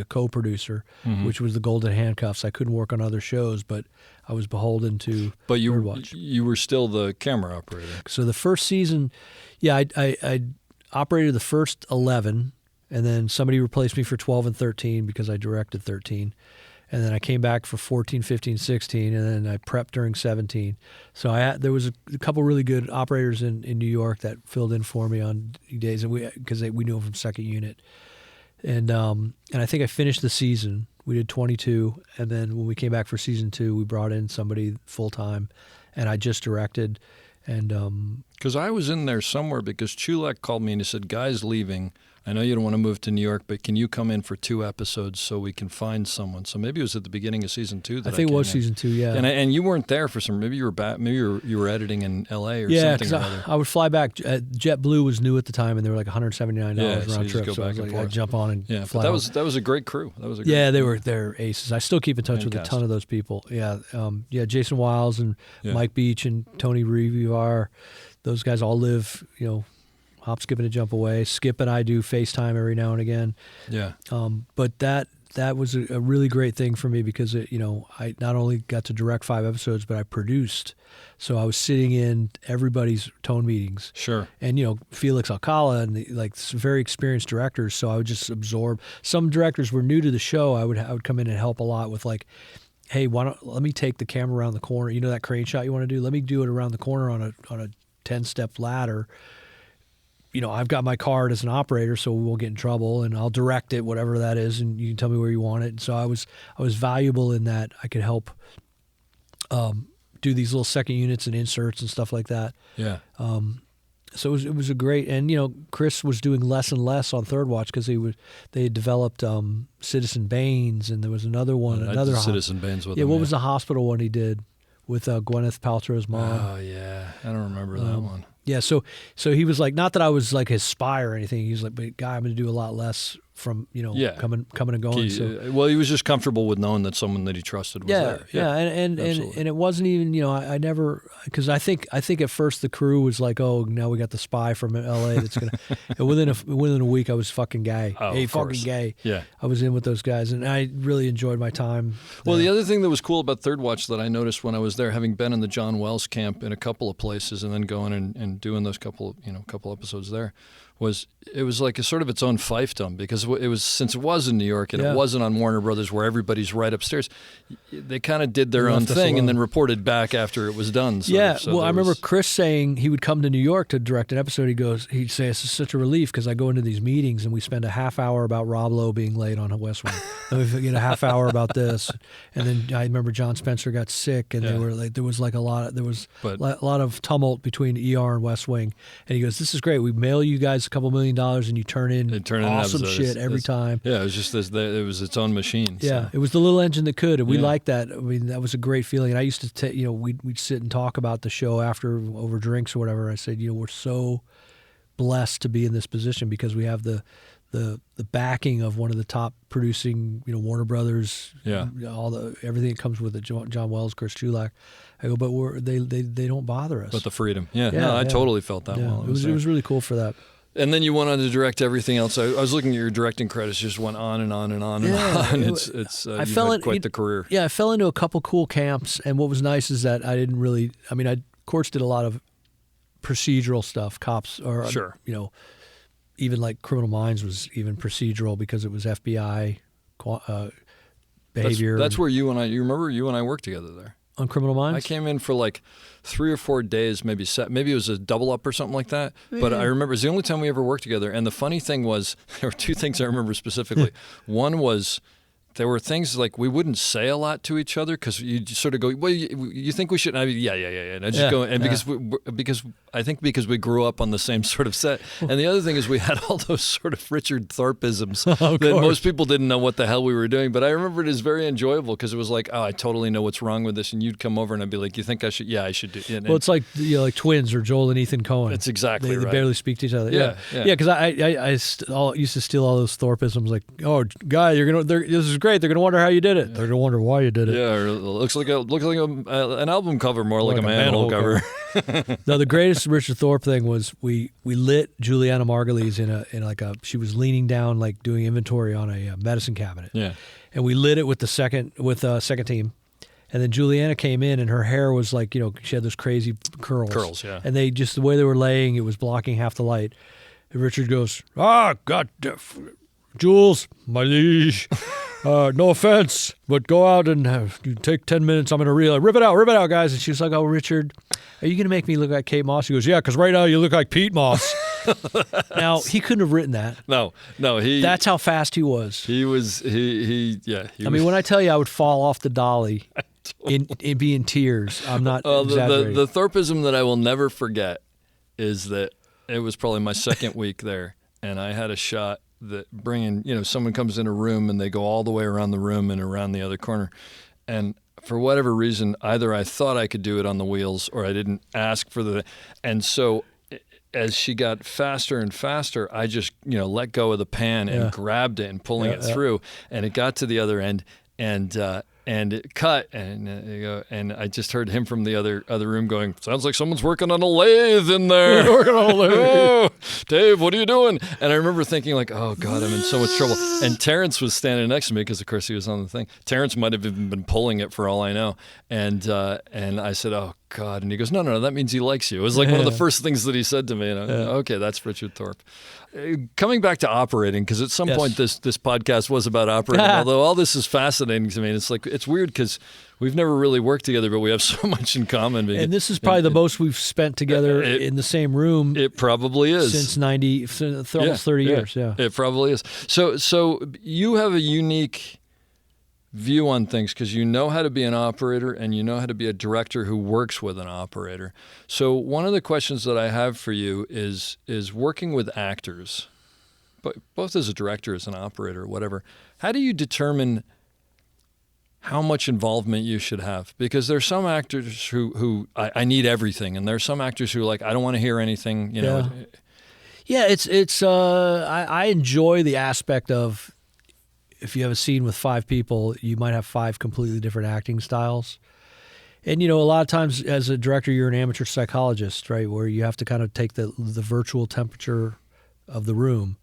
co-producer, which was the Golden Handcuffs. I couldn't work on other shows, but I was beholden to Birdwatch. You were still the camera operator. So the first season, I operated the first 11, and then somebody replaced me for 12 and 13 because I directed 13. And then I came back for 14, 15, 16, and then I prepped during 17. So there was a couple really good operators in New York that filled in for me on days, because we knew them from second unit. And I think I finished the season. We did 22, and then when we came back for season 2, we brought in somebody full time, and I just directed. And because I was in there somewhere, because Chulek called me and he said, "Guy's leaving. I know you don't want to move to New York, but can you come in for 2 episodes so we can find someone?" So maybe it was at the beginning of season 2 that I think it was came in. season 2, yeah. And you weren't there for some. Maybe you were back. Maybe you were editing in L.A. or yeah, something. Yeah, because I would fly back. JetBlue was new at the time, and they were like $179 so round you trip. just go So I back was and like, forth. I'd jump on and fly. But that was a great crew. They're aces. I still keep in touch with a ton of those people. Yeah, Jason Wiles and Mike Beach and Tony Rivivar. Those guys all live, hop, skip, and a jump away. Skip and I do FaceTime every now and again. Yeah. But that was a really great thing for me because I not only got to direct 5 episodes, but I produced. So I was sitting in everybody's tone meetings. Sure. And Felix Alcala and very experienced directors. So I would just absorb. Some directors were new to the show. I would come in and help a lot with hey, let me take the camera around the corner. That crane shot you want to do? Let me do it around the corner on a 10-step ladder. I've got my card as an operator, so we won't get in trouble, and I'll direct it, whatever that is, and you can tell me where you want it. And so I was valuable in that I could help do these little second units and inserts and stuff like that. Yeah. So it was a great, and Chris was doing less and less on Third Watch because they had developed Citizen Baines, and there was another one, I did Citizen Baines with him. What was the hospital one he did with Gwyneth Paltrow's mom? Oh yeah, I don't remember that one. Yeah, so he was like, not that I was like his spy or anything. He was like, but guy, I'm going to do a lot less from coming and going. He was just comfortable with knowing that someone that he trusted was there. Yeah, and it wasn't even I never, because I think at first the crew was like, oh, now we got the spy from L.A. that's gonna. And within a week I was fucking gay. Fucking gay. Yeah, I was in with those guys, and I really enjoyed my time. Well, the other thing that was cool about Third Watch that I noticed when I was there, having been in the John Wells camp in a couple of places, and then going and doing those couple episodes there, was it was like a sort of its own fiefdom, because it was, since it was in New York and it wasn't on Warner Brothers where everybody's right upstairs, they kind of did their own thing and then reported back after it was done. So I remember Chris saying he would come to New York to direct an episode. He'd say, it's such a relief because I go into these meetings and we spend a half hour about Rob Lowe being late on a West Wing. Then we get a half hour about this, and then I remember John Spencer got sick, and they were like, there was a lot of tumult between ER and West Wing, and he goes, "This is great. We mail you guys a couple $1 million and you turn in awesome shit every time." Yeah, it was just it was its own machine. Yeah, so. It was the little engine that could, and we liked that. I mean, that was a great feeling. And I used to, we'd sit and talk about the show after over drinks or whatever. I said, we're so blessed to be in this position because we have the backing of one of the top producing, Warner Brothers. Yeah, everything that comes with it. John Wells, Chris Chulak. I go, but they don't bother us. But the freedom. I totally felt that while I was there. It was really cool for that. And then you went on to direct everything else. I was looking at your directing credits; just went on and on and on and on. I fell in quite the career. Yeah, I fell into a couple cool camps, and what was nice is that I didn't really. I mean, I of course did a lot of procedural stuff, cops or sure. even like Criminal Minds was even procedural because it was FBI behavior. That's where you remember you and I worked together there. On Criminal Minds? I came in for like 3 or 4 days, maybe it was a double up or something like that. But I remember it was the only time we ever worked together. And the funny thing was, there were 2 things I remember specifically. One was there were things like we wouldn't say a lot to each other because you just sort of go, well, you think we should? And yeah. And I just go, and because I think because we grew up on the same sort of set. And the other thing is we had all those sort of Richard Thorpe-isms that most people didn't know what the hell we were doing. But I remember it as very enjoyable because it was like, oh, I totally know what's wrong with this. And you'd come over and I'd be like, you think I should? Yeah, I should do it. Well, it's like like twins or Joel and Ethan Coen. It's exactly right. They right. barely speak to each other. Yeah. Because I used to steal all those Thorpe-isms like, oh, guy, this is great. They're going to wonder how you did it. They're going to wonder why you did it. Yeah, or it looks like an album cover, more like a manhole cover. No, the greatest Richard Thorpe thing was we lit Juliana Margulies she was leaning down like doing inventory on a medicine cabinet. Yeah. And we lit it with second team. And then Juliana came in and her hair was like, she had those crazy curls. Curls, yeah. And they just, the way they were laying, it was blocking half the light. And Richard goes, God, Jules, my liege, no offense, but go out and you take 10 minutes. I'm going to rip it out, guys. And she was like, oh, Richard, are you going to make me look like Kate Moss? He goes, yeah, because right now you look like Pete Moss. Now, he couldn't have written that. No, that's how fast he was. He was. When I tell you I would fall off the dolly and be in tears, I'm not exaggerating. The Thorpeism that I will never forget is that it was probably my second week there, and I had a shot that someone comes in a room and they go all the way around the room and around the other corner. And for whatever reason, either I thought I could do it on the wheels or I didn't ask for and so as she got faster and faster, I just, let go of the pan and grabbed it and pulling it through. And it got to the other end and it cut, and I just heard him from the other room going, sounds like someone's working on a lathe in there. Working on a lathe. Oh, Dave, what are you doing? And I remember thinking like, oh God, I'm in so much trouble. And Terrence was standing next to me because of course he was on the thing. Terrence might have even been pulling it for all I know. And I said, oh God. And he goes, no, that means he likes you. It was like one of the first things that he said to me. And I went, okay, that's Richard Thorpe. Coming back to operating, because at some point this podcast was about operating, although all this is fascinating to me. And it's weird because we've never really worked together, but we have so much in common. And this is probably the most we've spent together in the same room. It probably is. Since almost 30 years, yeah. It probably is. So you have a unique view on things because you know how to be an operator and you know how to be a director who works with an operator. So one of the questions that I have for you is working with actors, but both as a director, as an operator, whatever. How do you determine how much involvement you should have? Because there's some actors who I need everything, and there's some actors who I don't want to hear anything. Yeah, it's I enjoy the aspect of, if you have a scene with 5 people, you might have 5 completely different acting styles. And, a lot of times as a director, you're an amateur psychologist, right, where you have to kind of take the virtual temperature of the room.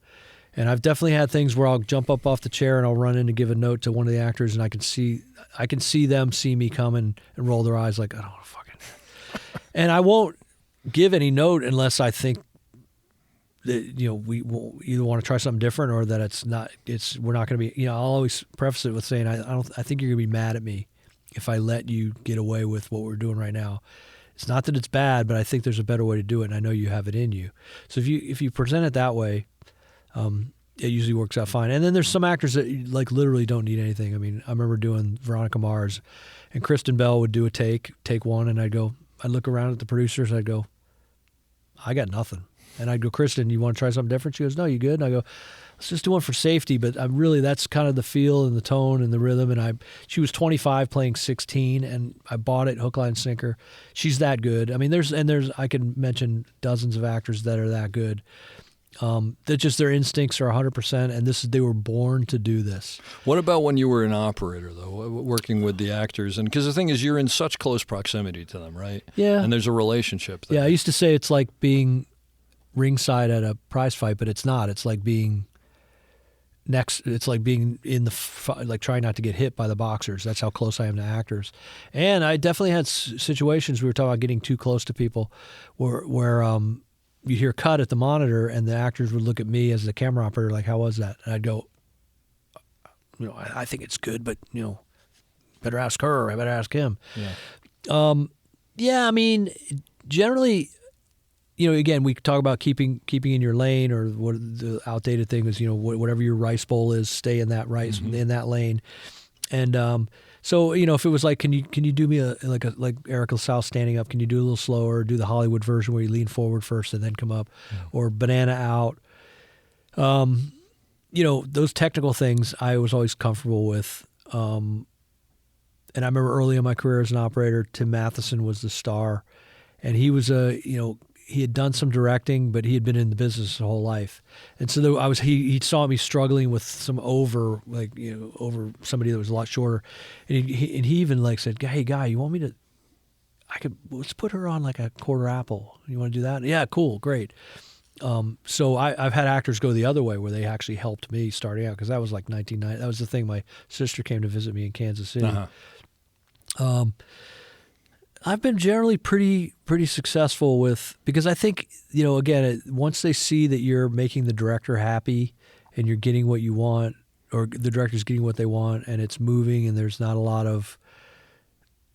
And I've definitely had things where I'll jump up off the chair and I'll run in to give a note to one of the actors, and I can see them see me come and roll their eyes like, I don't want to fucking. And I won't give any note unless I think that, we will either want to try something different or that we're not going to be, I'll always preface it with saying, I think you're going to be mad at me if I let you get away with what we're doing right now. It's not that it's bad, but I think there's a better way to do it, and I know you have it in you. So if you present it that way, it usually works out fine. And then there's some actors that literally don't need anything. I mean, I remember doing Veronica Mars, and Kristen Bell would do a take one, and I'd look around at the producers, and I'd go, I got nothing. And I'd go, Kristen, you want to try something different? She goes, no, you good? And I go, let's just do one for safety. But that's kind of the feel and the tone and the rhythm. And she was 25 playing 16, and I bought it hook, line, sinker. She's that good. I mean, I can mention dozens of actors that are that good. That just their instincts are 100%, and they were born to do this. What about when you were an operator, though, working with the actors? And because the thing is, you're in such close proximity to them, right? Yeah. And there's a relationship there. Yeah, I used to say it's like being ringside at a prize fight, but it's not. It's like being it's like being in trying not to get hit by the boxers. That's how close I am to actors. And I definitely had situations, we were talking about getting too close to people, where you hear cut at the monitor, and the actors would look at me as the camera operator, like, how was that? And I'd go, I think it's good, but, better ask her, or I better ask him. Yeah. I mean, generally, again, we talk about keeping in your lane, or what the outdated thing is, whatever your rice bowl is, stay in that rice, in that lane. And so, if it was like, can you do me like Eric LaSalle standing up? Can you do a little slower? Do the Hollywood version where you lean forward first and then come up, or banana out? Those technical things I was always comfortable with. And I remember early in my career as an operator, Tim Matheson was the star, and he was he had done some directing, but he had been in the business his whole life. And so he saw me struggling with some over somebody that was a lot shorter. And he even like said, "Hey guy, you want me to, let's put her on like a quarter apple. You want to do that?" Yeah, cool, great. So I've had actors go the other way where they actually helped me starting out, because that was like 1990. That was the thing. My sister came to visit me in Kansas City. I've been generally pretty successful with, because I think, again, once they see that you're making the director happy and you're getting what you want, or the director's getting what they want, and it's moving, and there's not a lot of,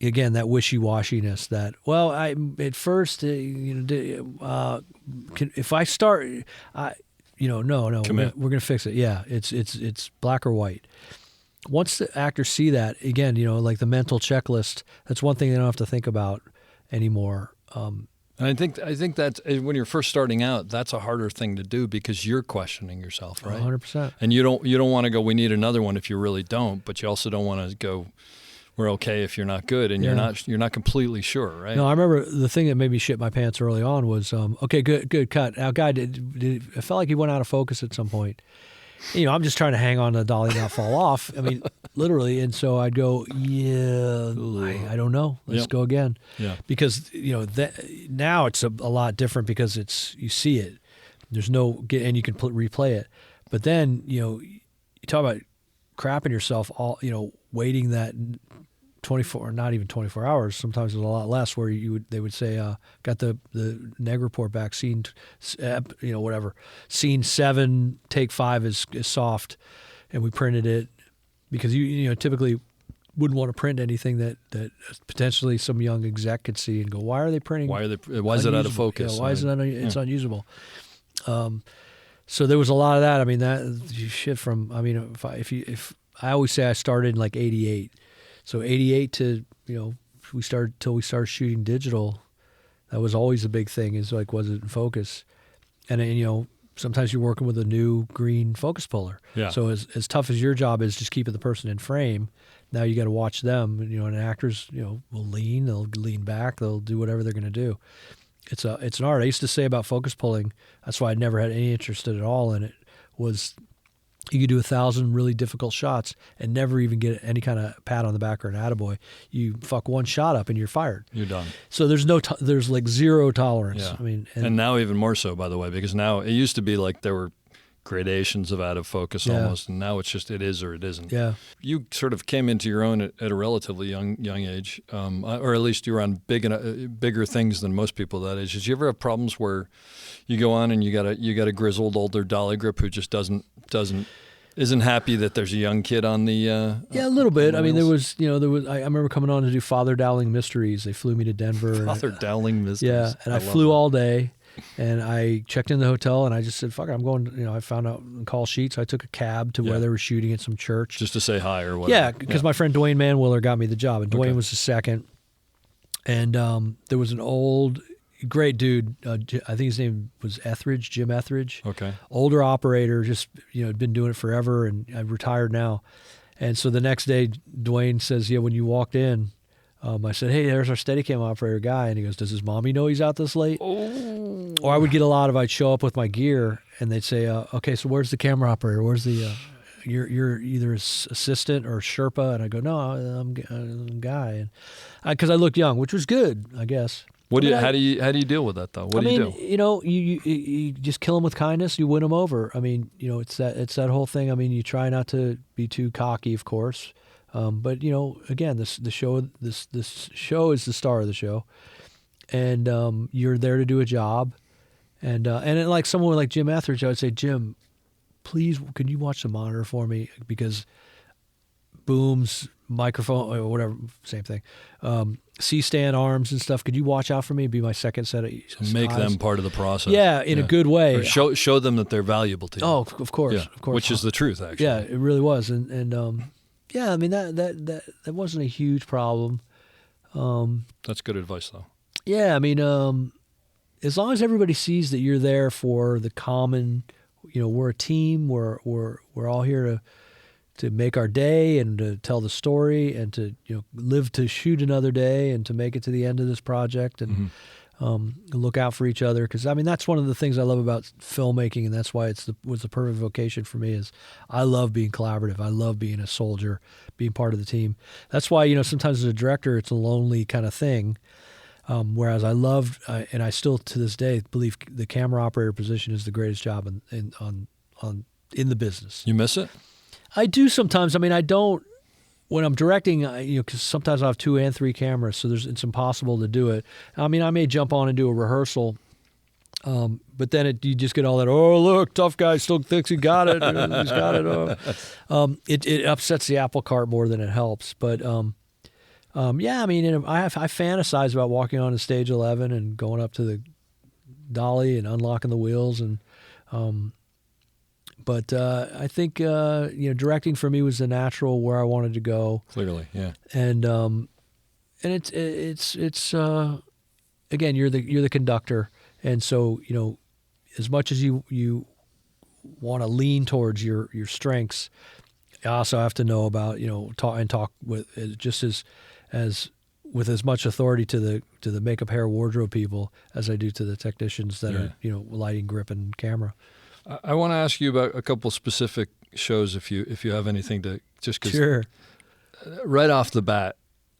again, that wishy-washiness that, well, at first, if I start, no, we're going to fix it. Yeah, it's black or white. Once the actors see that, again, like the mental checklist, that's one thing they don't have to think about anymore. And I think that when you're first starting out, that's a harder thing to do, because you're questioning yourself, right? 100%. And you don't want to go, we need another one, if you really don't, but you also don't want to go, we're okay if you're not good, and you're not completely sure, right? No, I remember the thing that made me shit my pants early on was, okay, good cut. Now, guy did I felt like he went out of focus at some point. I'm just trying to hang on to the dolly and not fall off. I mean, literally. And so I'd go, I don't know. Let's go again. Yeah. Because, now it's a lot different, because you see it. There's and you can replay it. But then, you talk about crapping yourself, waiting that 24, not even 24 hours. Sometimes it's a lot less, where they would say, got the neg report back, scene, whatever, scene 7, take 5 is soft, and we printed it, because you typically wouldn't want to print anything that potentially some young exec could see and go, why are they printing? Why is it out of focus? Why is it it's unusable? So there was a lot of that. I mean, that shit from. I mean, if I always say I started in like '88. So 88 to, we started shooting digital. That was always a big thing, is like, was it in focus? And sometimes you're working with a new green focus puller. Yeah. So as tough as your job is just keeping the person in frame, now you got to watch them. And actors, will lean, they'll lean back, they'll do whatever they're going to do. It's an art. I used to say about focus pulling, that's why I never had any interest at all in it, was you could do 1,000 really difficult shots and never even get any kind of pat on the back or an attaboy. You fuck one shot up and you're fired. You're done. So there's like zero tolerance. Yeah. I mean, and now even more so, by the way, because now it used to be like there were gradations of out of focus almost, and now it's just it is or it isn't. Yeah. You sort of came into your own at a relatively young age, or at least you were on bigger things than most people that age. Did you ever have problems where you go on and you got a grizzled older dolly grip who just isn't happy that there's a young kid on the yeah, a little bit. I mean, there was I remember coming on to do Father Dowling Mysteries. They flew me to Denver. Father Dowling Mysteries. Yeah, and I flew all day. And I checked in the hotel, and I just said, fuck it, I'm going, I found out in call sheets. I took a cab to where they were shooting at some church. Just to say hi or whatever. Yeah, because my friend Dwayne Manwiller got me the job, and Dwayne was the second. And there was an old, great dude, I think his name was Etheridge, Jim Etheridge. Okay. Older operator, just, had been doing it forever, and I retired now. And so the next day, Dwayne says, when you walked in, I said, hey, there's our Steadicam operator guy. And he goes, does his mommy know he's out this late? Oh. Or I would get I'd show up with my gear, and they'd say, okay, so where's the camera operator? Where's the, you're either assistant or Sherpa? And I go, no, I'm a guy. And because I looked young, which was good, I guess. How do you deal with that though? What do you do? You just kill them with kindness. You win them over. I mean, it's that whole thing. I mean, you try not to be too cocky, of course. But again, this show is the star of the show, and you're there to do a job, And then, like someone like Jim Etheridge, I would say, Jim, please, could you watch the monitor for me? Because booms, microphone, or whatever, same thing. C-stand arms and stuff. Could you watch out for me? Be my second set of Make eyes? them part of the process. Yeah, in a good way. Or show them that they're valuable to you. Oh, of course, yeah. of course. Which is the truth, actually. Yeah, it really was. And yeah, I mean, that wasn't a huge problem. That's good advice, though. Yeah, I mean, as long as everybody sees that you're there for the common, we're a team. We're all here to make our day and to tell the story and to live to shoot another day and to make it to the end of this project and look out for each other. Because I mean, that's one of the things I love about filmmaking, and that's why was the perfect vocation for me. Is I love being collaborative. I love being a soldier, being part of the team. That's why sometimes as a director, it's a lonely kind of thing. Whereas I loved, and I still to this day believe the camera operator position is the greatest job in the business. You miss it? I do sometimes. I mean, I don't when I'm directing. Because sometimes I have 2 and 3 cameras, so it's impossible to do it. I mean, I may jump on and do a rehearsal, but then you just get all that. Oh, look, tough guy still thinks he got it. He's got it. It upsets the apple cart more than it helps. But yeah, I mean, I fantasize about walking on to stage 11 and going up to the dolly and unlocking the wheels and. But I think directing for me was the natural where I wanted to go. Clearly, yeah. And it's again, you're the conductor, and so as much as you want to lean towards your strengths, I also have to know about talk with just as with as much authority to the makeup, hair, wardrobe people as I do to the technicians that are lighting, grip, and camera. I want to ask you about a couple specific shows if you have anything to just because sure. Right off the bat,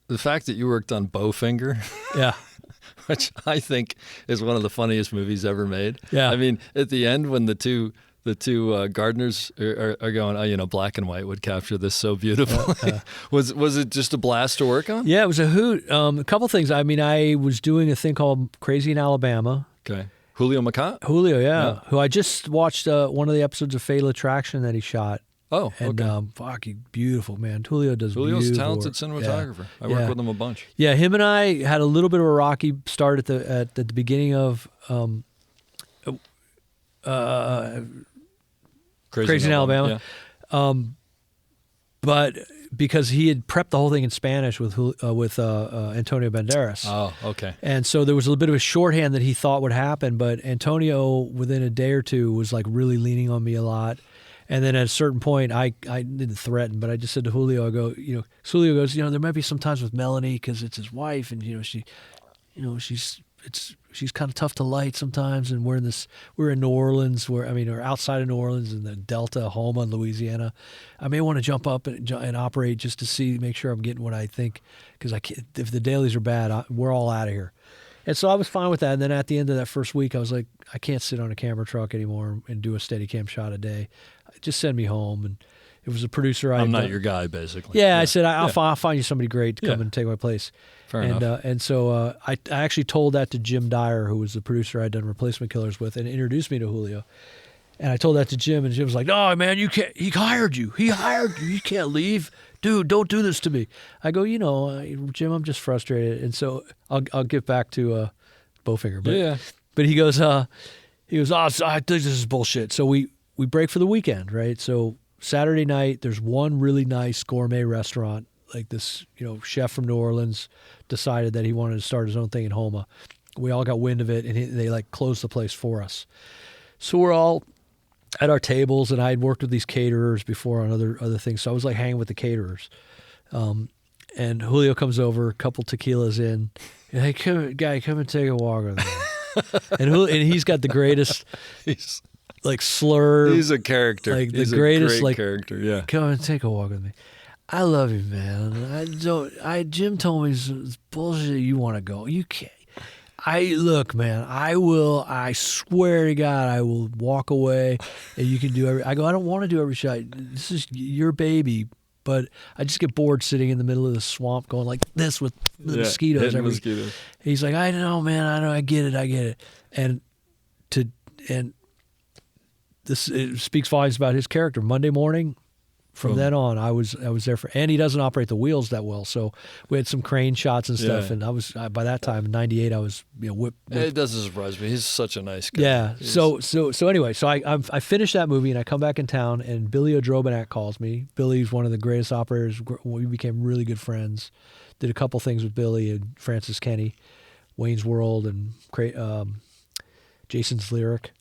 the fact that you worked on Bowfinger, yeah, which I think is one of the funniest movies ever made. Yeah, I mean, at the end when the two gardeners are going, black and white would capture this so beautifully. Was it just a blast to work on? Yeah, it was a hoot. A couple things. I mean, I was doing a thing called Crazy in Alabama. Okay. Julio Macat? Julio, yeah. Who I just watched one of the episodes of Fatal Attraction that he shot. Oh, okay. And fucking beautiful, man. Julio's a talented work. cinematographer. Yeah. I work with him a bunch. Yeah, him and I had a little bit of a rocky start at the beginning of Crazy in Alabama. Yeah. But because he had prepped the whole thing in Spanish with Antonio Banderas. Oh, okay. And so there was a bit of a shorthand that he thought would happen, but Antonio, within a day or two, was like really leaning on me a lot. And then at a certain point, I didn't threaten, but I just said to Julio, I go, Julio goes, there might be some times with Melanie because it's his wife, and she's kind of tough to light sometimes, and we're in New Orleans, or outside of New Orleans in the Delta, Houma, Louisiana. I may want to jump up and operate just to make sure I'm getting what I think, because if the dailies are bad, we're all out of here. And so I was fine with that. And then at the end of that first week, I was like, I can't sit on a camera truck anymore and do a Steadicam shot a day. Just send me home. And it was a producer. I'm not your guy, basically. Yeah, I said, I'll find you somebody great to come and take my place. Fair enough. And so I actually told that to Jim Dyer, who was the producer I'd done Replacement Killers with, and introduced me to Julio. And I told that to Jim, and Jim was like, "No, man, you can't. He hired you. You can't leave, dude. Don't do this to me." I go, Jim, I'm just frustrated, and so I'll get back to Bowfinger. But, but he goes, I think this is bullshit. So we break for the weekend, right? So Saturday night, there's one really nice gourmet restaurant. Like this, chef from New Orleans decided that he wanted to start his own thing in Houma. We all got wind of it, and they closed the place for us. So we're all at our tables, and I had worked with these caterers before on other things, so I was hanging with the caterers. And Julio comes over, a couple tequilas in, and hey, come and take a walk with me. and he's got the greatest, slur. He's a character. He's the greatest, great character. Yeah, come and take a walk with me. I love you, man. Jim told me it's bullshit. You want to go? You can't. Look, man. I will. I swear to God, I will walk away, and you can do every. I go. I don't want to do every shot. This is your baby, but I just get bored sitting in the middle of the swamp, going like this with the mosquitoes. Mosquitoes. He's like, I know, man. I know. I get it. And and this it speaks volumes about his character. Monday morning, from then on, I was there for, and he doesn't operate the wheels that well, so we had some crane shots and stuff. Yeah. And I was by that time in '98, I was whip. It doesn't surprise me. He's such a nice guy. Yeah. He's- So anyway, so I finished that movie and I come back in town and Billy O'Drobanak calls me. Billy's one of the greatest operators. We became really good friends. Did a couple things with Billy and Francis Kenny, Wayne's World, and Jason's Lyric.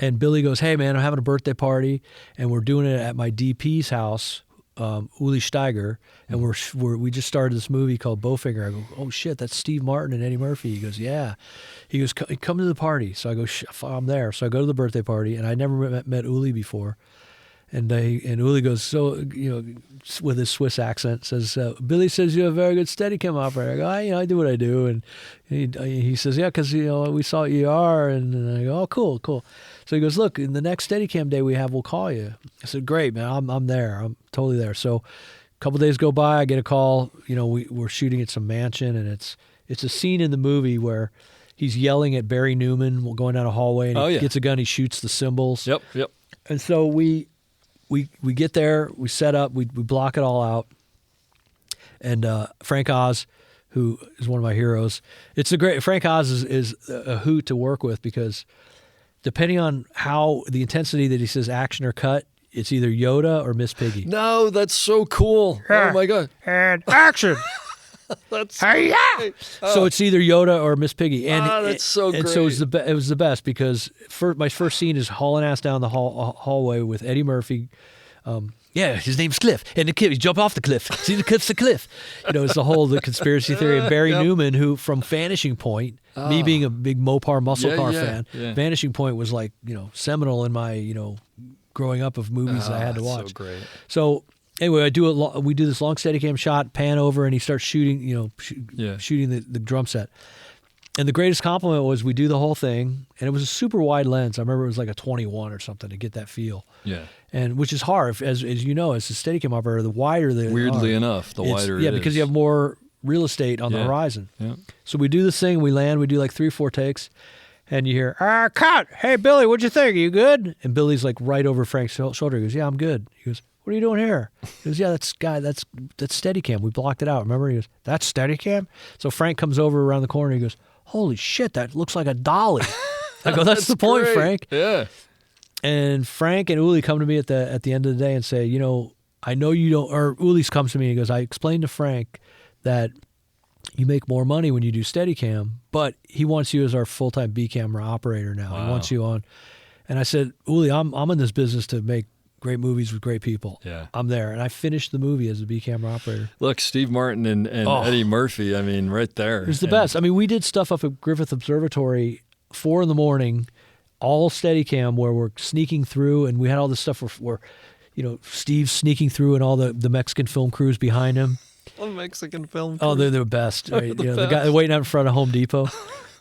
And Billy goes, "Hey man, I'm having a birthday party, and we're doing it at my DP's house, Uli Steiger, and we just started this movie called Bowfinger." I go, "Oh shit, that's Steve Martin and Eddie Murphy." He goes, "Yeah." He goes, "Come to the party." So I go, "I'm there." So I go to the birthday party, and I never met Uli before. And Uli goes, so, with his Swiss accent, says, "Billy says you're a very good Steadicam operator." I go, I do what I do. And he says, "Yeah, because, we saw ER." And I go, "Oh, cool. So he goes, "Look, in the next Steadicam day we have, we'll call you." I said, "Great, man. I'm there. I'm totally there." So a couple days go by, I get a call. We're shooting at some mansion, and it's a scene in the movie where he's yelling at Barry Newman going down a hallway, and he gets a gun, he shoots the cymbals. Yep. And so we get there, we set up, we block it all out, and Frank Oz, who is one of my heroes, Frank Oz is a hoot to work with, because depending on how the intensity that he says action or cut, it's either Yoda or Miss Piggy. No, that's so cool. Oh my god. And action. That's Hey, yeah. So it's either Yoda or Miss Piggy, and that's so And great. so it was the best, because my first scene is hauling ass down the hallway with Eddie Murphy. Yeah, his name's Cliff, and the kid, he jump off the cliff. See, the cliff's a cliff. It's the conspiracy theory. And Barry Newman, who from Vanishing Point, me being a big Mopar muscle car fan, Vanishing Point was like seminal in my growing up of movies that I had to watch. So great. So anyway, we do this long Steadicam shot, pan over, and he starts shooting, shooting the drum set. And the greatest compliment was we do the whole thing, and it was a super wide lens. I remember it was like a 21 or something to get that feel. Yeah. And which is hard, as you know, as a Steadicam operator, the wider the Weirdly enough, the wider it is. Yeah, because you have more real estate on the horizon. Yeah. So we do this thing, we land, we do like 3 or 4 takes, and you hear, cut! Hey, Billy, what'd you think? Are you good? And Billy's like right over Frank's shoulder. He goes, "Yeah, I'm good." He goes, "What are you doing here?" He goes, "Yeah, that's Steadicam. We blocked it out. Remember?" He goes, "That's Steadicam?" So Frank comes over around the corner. He goes, "Holy shit, that looks like a dolly." I go, "That's the point, great. Frank." Yeah. And Frank and Uli come to me at the end of the day and say, "I know you don't," or Uli comes to me and goes, "I explained to Frank that you make more money when you do Steadicam, but he wants you as our full-time B camera operator now. Wow. He wants you on." And I said, "Uli, I'm in this business to make great movies with great people. Yeah. I'm there." And I finished the movie as a B camera operator. Look, Steve Martin and Eddie Murphy, I mean, right there. It was the best. I mean, we did stuff up at Griffith Observatory, 4 a.m, all Steadicam, where we're sneaking through, and we had all this stuff where Steve's sneaking through and all the Mexican film crews behind him. A Mexican film. Oh, they're the best. Right? The The guy waiting out in front of Home Depot.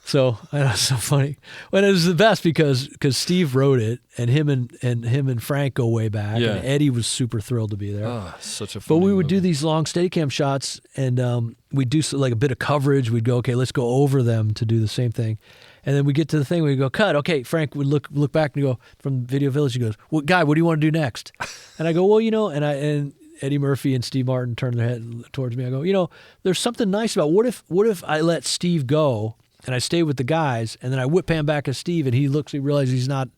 So I know, it's so funny. Well, it was the best because Steve wrote it, and him and Frank go way back. Yeah. And Eddie was super thrilled to be there. Oh, such a. But funny we would do movie. these long Steadicam shots, and we'd do like a bit of coverage. We'd go, okay, let's go over them to do the same thing. And then we get to the thing where we go, cut. Okay, Frank would look back and go, from Video Village, he goes, "Well, Guy, what do you want to do next?" And I go, "Well, and Eddie Murphy and Steve Martin turn their head towards me. I go, there's something nice about what if I let Steve go and I stay with the guys, and then I whip pan back at Steve, and he realizes he's not,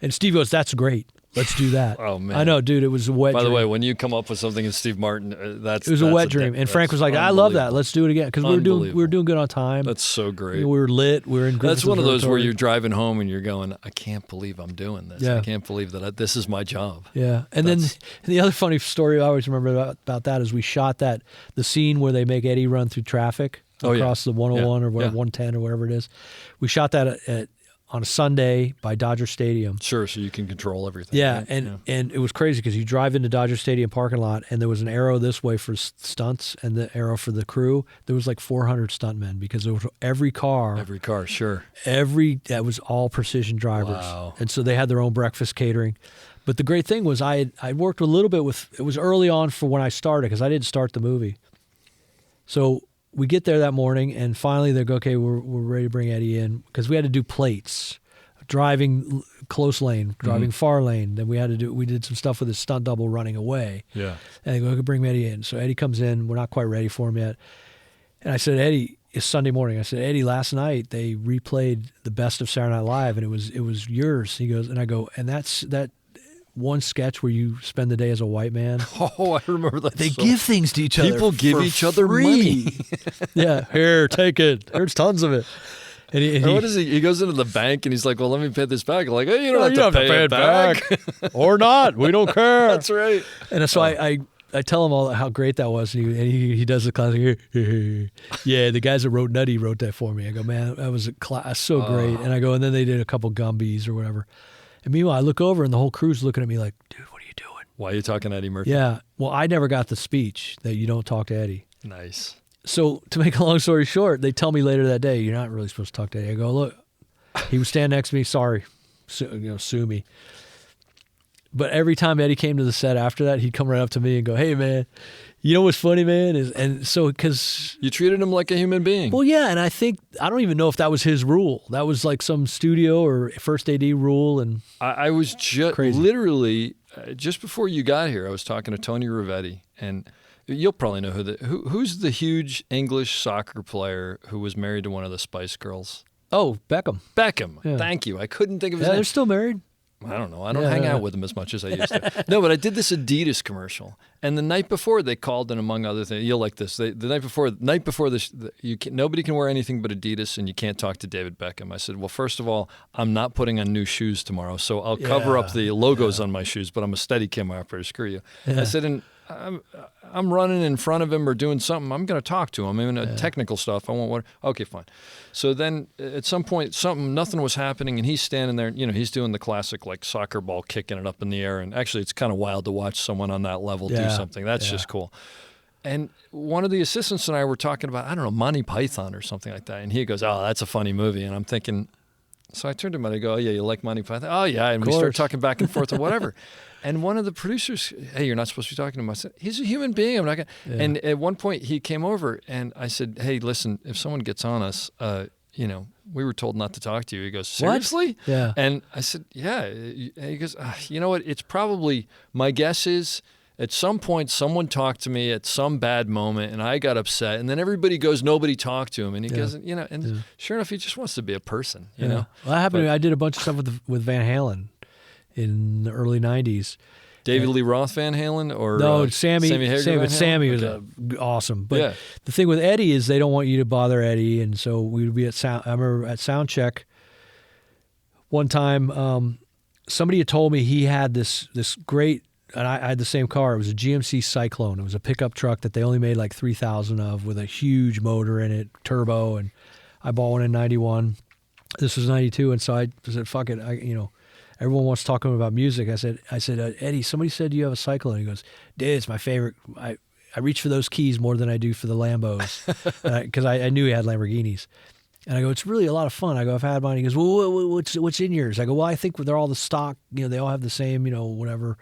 and Steve goes, "That's great. Let's do that." Oh, man. I know, dude. It was a wet By the dream. way, when you come up with something in Steve Martin, It was a wet dream. And Frank was like, "I love that. Let's do it again." Because we were doing good on time. That's so great. We were lit. We were in Griffith That's one of those where Observatory. you're driving home and you're going, "I can't believe I'm doing this. Yeah. I can't believe that this is my job." Yeah. And then the other funny story I always remember about that is we shot the scene where they make Eddie run through traffic across the 101 or whatever, 110 or whatever it is. We shot that on a Sunday by Dodger Stadium. Sure, so you can control everything. Yeah, right? and it was crazy because you drive into Dodger Stadium parking lot, and there was an arrow this way for stunts and the arrow for the crew. There was like 400 stuntmen because there was every car, sure. that was all precision drivers. Wow. And so they had their own breakfast catering. But the great thing was I worked a little bit with, it was early on for when I started because I didn't start the movie. So we get there that morning, and finally they go, "Okay, we're ready to bring Eddie in," because we had to do plates driving close lane, driving far lane. Then we did some stuff with his stunt double running away. Yeah. And they go, "Okay, bring Eddie in." So Eddie comes in. We're not quite ready for him yet. And I said, "Eddie, it's Sunday morning." I said, "Eddie, last night they replayed the best of Saturday Night Live, and it was yours." He goes, and I go, "And that's that one sketch where you spend the day as a white man." Oh, I remember that. They give things to each other. People give for each other free. money. Yeah, here, take it. There's tons of it. And What is he? He goes into the bank and he's like, "Well, let me pay this back." I'm like, "Hey, you don't have to you pay it back." or not. We don't care. That's right. And so I tell him all how great that was, and he does the classic. Yeah, the guys that wrote Nutty wrote that for me. I go, "Man, that was so great." And I go, and then they did a couple Gumbies or whatever. And meanwhile, I look over and the whole crew's looking at me like, "Dude, what are you doing?" Why are you talking to Eddie Murphy? Yeah. Well, I never got the speech that you don't talk to Eddie. Nice. So to make a long story short, they tell me later that day, "You're not really supposed to talk to Eddie." I go, "Look, he was standing next to me. Sorry, sue me." But every time Eddie came to the set after that, he'd come right up to me and go, "Hey, man, you know what's funny, man?" And so because You treated him like a human being. well, yeah, and I don't even know if that was his rule. That was like some studio or first AD rule, and I was just Crazy. literally just before you got here, I was talking to Tony Rivetti, and you'll probably know who's the huge English soccer player who was married to one of the Spice Girls. Beckham. Beckham. Yeah. Thank you. I couldn't think of his Yeah, name. they're still married. I don't know. I don't hang out with them as much as I used to. No, but I did this Adidas commercial, and the night before they called, and among other things, you'll like this. The night before this, nobody can wear anything but Adidas, and you can't talk to David Beckham. I said, well, first of all, I'm not putting on new shoes tomorrow, so I'll cover up the logos on my shoes, but I'm a steady cam operator. Screw you. I said, and I'm running in front of him or doing something. I'm going to talk to him. I mean, technical stuff. I won't. Okay, fine. So then at some point, nothing was happening, and he's standing there. You know, he's doing the classic like soccer ball, kicking it up in the air. And actually, it's kind of wild to watch someone on that level do something. That's just cool. And one of the assistants and I were talking about, I don't know, Monty Python or something like that. And he goes, "Oh, that's a funny movie." And I'm thinking, so I turned to him and I go, "Oh, yeah, you like Monty Python?" "Oh, yeah." And we start talking back and forth or whatever. And one of the producers, "Hey, you're not supposed to be talking to him." I said, "He's a human being. I'm not going to." And at one point he came over and I said, "Hey, listen, if someone gets on us, we were told not to talk to you." He goes, "Seriously?" What? Yeah. And I said, "Yeah." And he goes, "You know what? It's probably, my guess is at some point someone talked to me at some bad moment and I got upset. And then everybody goes, nobody talked to him." And he goes, sure enough, he just wants to be a person, you know? Well, that happened to me. I did a bunch of stuff with Van Halen in the early 90s. David Lee Roth Van Halen or No, Sammy Hagar Van Halen? Sammy was Okay. awesome. But the thing with Eddie is they don't want you to bother Eddie, and so we would be at sound. I remember at sound check one time, somebody had told me he had this great, and I had the same car. It was a GMC Cyclone. It was a pickup truck that they only made like 3,000 of with a huge motor in it, turbo, and I bought one in 91. This was 92, and so I said, "Fuck it, everyone wants to talk to him about music." I said, "Eddie, somebody said you have a Cyclone." He goes, "Dude, it's my favorite. I reach for those keys more than I do for the Lambos," because I knew he had Lamborghinis. And I go, "It's really a lot of fun." I go, "I've had mine." He goes, "Well, what's in yours?" I go, "Well, I think they're all the stock. They all have the same, whatever."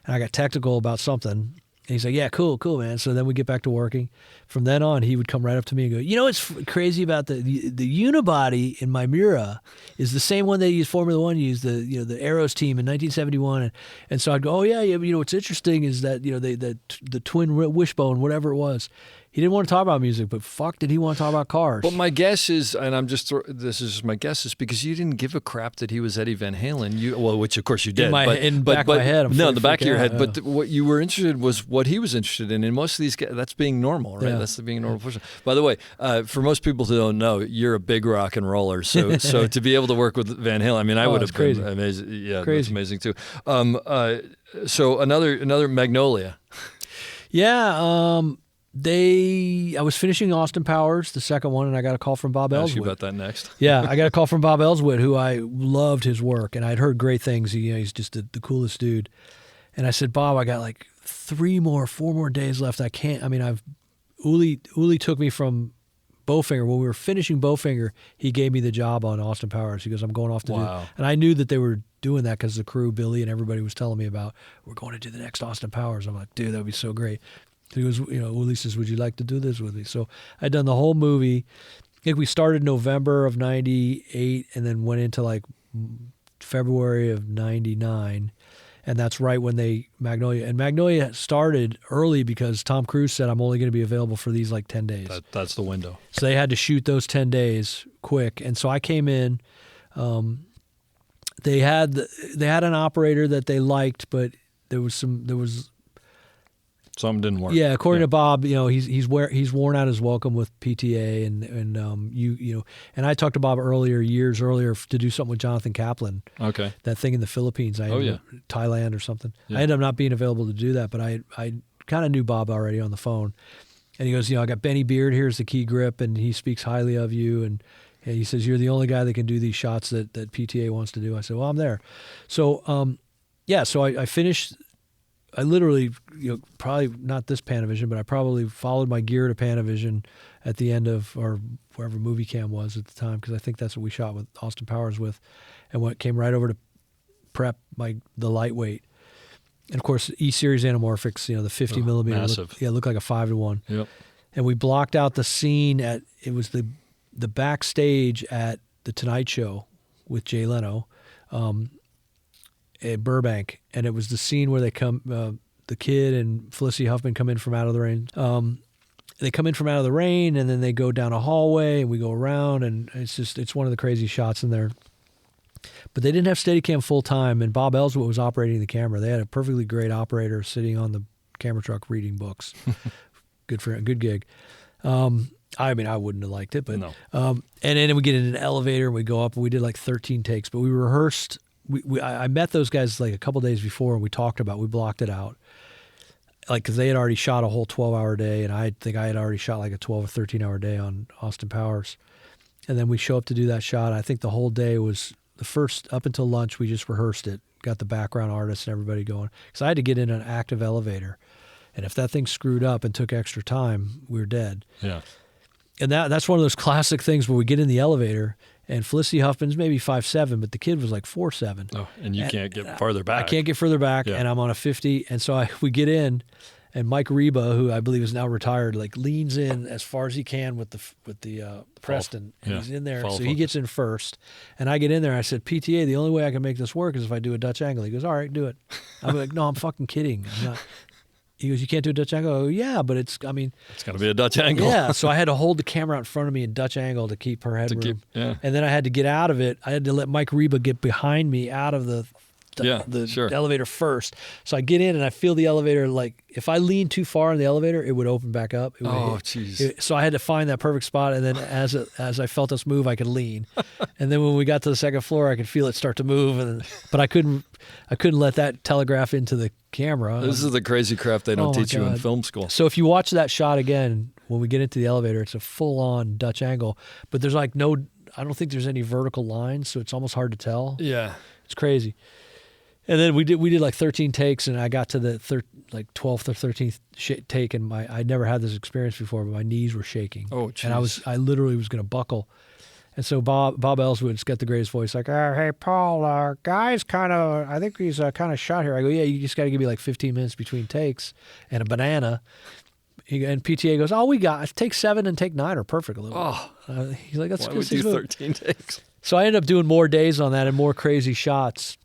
And I got technical about something. And he's like, "Yeah, cool, man." So then we get back to working. From then on, he would come right up to me and go, "What's crazy about the unibody in my Miura is the same one they used, Formula One used, the Arrows team in 1971." And so I'd go, "Oh, yeah, what's interesting is that, the twin wishbone, whatever it was." He didn't want to talk about music, but fuck did he want to talk about cars. But my guess is, and this is just my guess, is because you didn't give a crap that he was Eddie Van Halen. Which of course you did. In the back of my head. In the back of your head. Yeah. But what you were interested in was what he was interested in. And most of these guys, that's being normal, right? Yeah. That's being a normal person. By the way, for most people who don't know, you're a big rock and roller. So to be able to work with Van Halen, I mean, I would have been amazing. Yeah, that's amazing too. So another Magnolia. Yeah. I was finishing Austin Powers, the second one, and I got a call from Bob Ellswood. I'll ask you about that next. Yeah, I got a call from Bob Ellswood, who I loved his work, and I'd heard great things. He's just the coolest dude. And I said, "Bob, I got like 4 more days left. I can't. I mean, Uli took me from Bowfinger. When we were finishing Bowfinger, he gave me the job on Austin Powers. He goes, I'm going off to do." And I knew that they were doing that because the crew, Billy, and everybody was telling me about, we're going to do the next Austin Powers. I'm like, dude, that would be so great. He goes, Uli says, "Would you like to do this with me?" So I'd done the whole movie. I think we started November of 98 and then went into like February of '99. And that's right when Magnolia started early because Tom Cruise said, I'm only going to be available for these like 10 days. That's the window. So they had to shoot those 10 days quick. And so I came in, they had an operator that they liked, but there was Some didn't work. yeah, according to Bob, he's worn out his welcome with PTA and I talked to Bob years earlier to do something with Jonathan Kaplan. Okay. That thing in the Philippines. Thailand or something. Yeah. I ended up not being available to do that, but I kind of knew Bob already on the phone. And he goes, I got Benny Beard here as the key grip, and he speaks highly of you. And he says, you're the only guy that can do these shots that PTA wants to do. I said, well, I'm there. So, so I finished. I literally, probably not this Panavision, but I probably followed my gear to Panavision at the end of, or wherever Movie Cam was at the time, because I think that's what we shot with Austin Powers with, and came right over to prep the lightweight. And of course, E-Series anamorphics, the 50 millimeter, massive. Looked like a 5-to-1. Yep. And we blocked out the scene it was the backstage at The Tonight Show with Jay Leno. At Burbank, and it was the scene where they come, the kid and Felicity Huffman come in from Out of the Rain. They come in from Out of the Rain, and then they go down a hallway, and we go around, and it's one of the crazy shots in there. But they didn't have Steadicam full time, and Bob Ellsworth was operating the camera. They had a perfectly great operator sitting on the camera truck reading books. Good for him, good gig. I wouldn't have liked it, but no. And then we get in an elevator, and we go up, and we did like 13 takes, but we rehearsed. I met those guys like a couple days before, and we blocked it out. Like, because they had already shot a whole 12-hour day, and I think I had already shot like a 12 or 13-hour day on Austin Powers. And then we show up to do that shot. I think the whole day was the first, up until lunch, we just rehearsed it, got the background artists and everybody going. Because I had to get in an active elevator. And if that thing screwed up and took extra time, we were dead. Yeah. And that's one of those classic things where we get in the elevator, and Felicity Huffman's maybe 5'7", but the kid was like 4'7". Oh, and you can't get farther back. I can't get further back, and I'm on a 50. And so we get in, and Mike Reba, who I believe is now retired, like leans in as far as he can with the Preston, and he's in there. So he gets in first, and I get in there. I said, PTA, the only way I can make this work is if I do a Dutch angle. He goes, all right, do it. I'm like, no, I'm fucking kidding. I'm not. He goes, you can't do a Dutch angle? I go, yeah, but it's got to be a Dutch angle. Yeah, so I had to hold the camera out in front of me in Dutch angle to keep her headroom. And then I had to get out of it. I had to let Mike Reba get behind me out of the elevator first. So I get in, and I feel the elevator, like, if I leaned too far in the elevator, it would open back up. Jeez. So I had to find that perfect spot, and then as I felt us move, I could lean. And then when we got to the second floor, I could feel it start to move, but I couldn't let that telegraph into the camera. This is the crazy crap they don't teach you in film school. So if you watch that shot again, when we get into the elevator, it's a full-on Dutch angle, but there's like I don't think there's any vertical lines, so it's almost hard to tell. Yeah. It's crazy. And then we did like 13 takes, and I got to the 12th or 13th take, and I'd never had this experience before, but my knees were shaking. Oh, geez. And I literally was going to buckle. And so Bob Ellswood's got the greatest voice, like, hey, Paul, guy's I think he's kind of shot here. I go, yeah, you just got to give me like 15 minutes between takes and a banana. And PTA goes, we got take 7 and take 9 are perfect. He's like, that's why good. We do 13 takes? So I ended up doing more days on that and more crazy shots.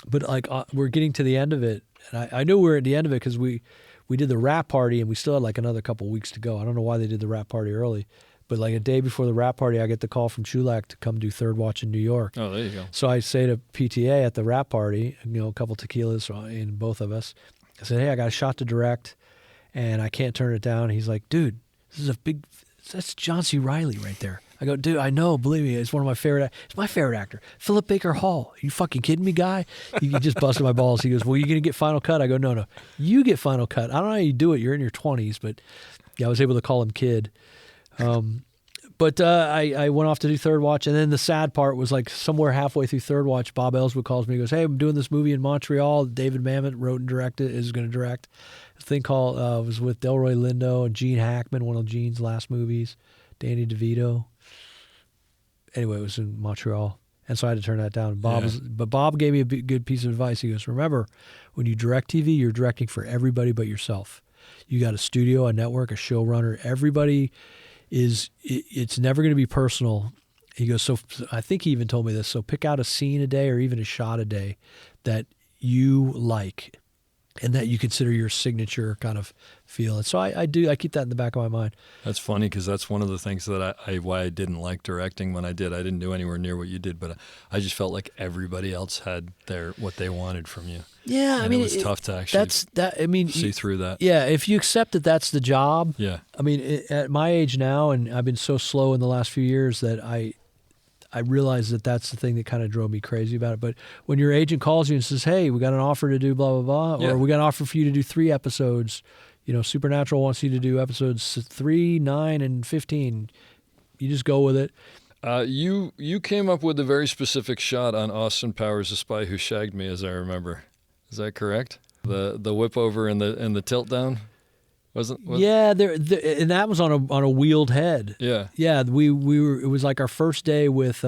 But like we're getting to the end of it, and I knew we were at the end of it because we did the wrap party, and we still had like another couple of weeks to go. I don't know why they did the wrap party early. But like a day before the wrap party, I get the call from Chulak to come do third watch in New York. Oh, there you go. So I say to PTA at the wrap party, a couple tequilas in both of us. I said, hey, I got a shot to direct, and I can't turn it down. He's like, dude, that's John C. Reilly right there. I go, dude, I know, believe me, it's one of my favorite. It's my favorite actor, Philip Baker Hall. Are you fucking kidding me, guy? He just busted my balls. He goes, well, you gonna get final cut? I go, no, you get final cut. I don't know how you do it. You're in your 20s, but yeah, I was able to call him kid. But I went off to do third watch, and then the sad part was like somewhere halfway through third watch, Bob Ellswood calls me. He goes, hey, I'm doing this movie in Montreal. David Mamet wrote and directed, is going to direct. A thing called, was with Delroy Lindo and Gene Hackman, one of Gene's last movies, Danny DeVito. Anyway, it was in Montreal, and so I had to turn that down. But Bob gave me a good piece of advice. He goes, remember, when you direct TV, you're directing for everybody but yourself. You got a studio, a network, a showrunner. Everybody it's never going to be personal. He goes, so I think he even told me this. So pick out a scene a day or even a shot a day that you like and that you consider your signature kind of feel. And so I keep that in the back of my mind. That's funny because that's one of the things that why I didn't like directing when I did. I didn't do anywhere near what you did, but I just felt like everybody else had what they wanted from you. Yeah, and I mean, it was tough to actually see through that. Yeah, if you accept that that's the job. Yeah. I mean, at my age now, and I've been so slow in the last few years that I realize that that's the thing that kind of drove me crazy about it. But when your agent calls you and says, hey, we got an offer to do blah, blah, blah, or we got an offer for you to do 3 episodes, Supernatural wants you to do episodes 3, 9, and 15. You just go with it. You came up with a very specific shot on Austin Powers, The Spy Who Shagged Me, as I remember. Is that correct? The whip over and the tilt down? Yeah, and that was on a wheeled head. Yeah. Yeah, we were. It was like our first day with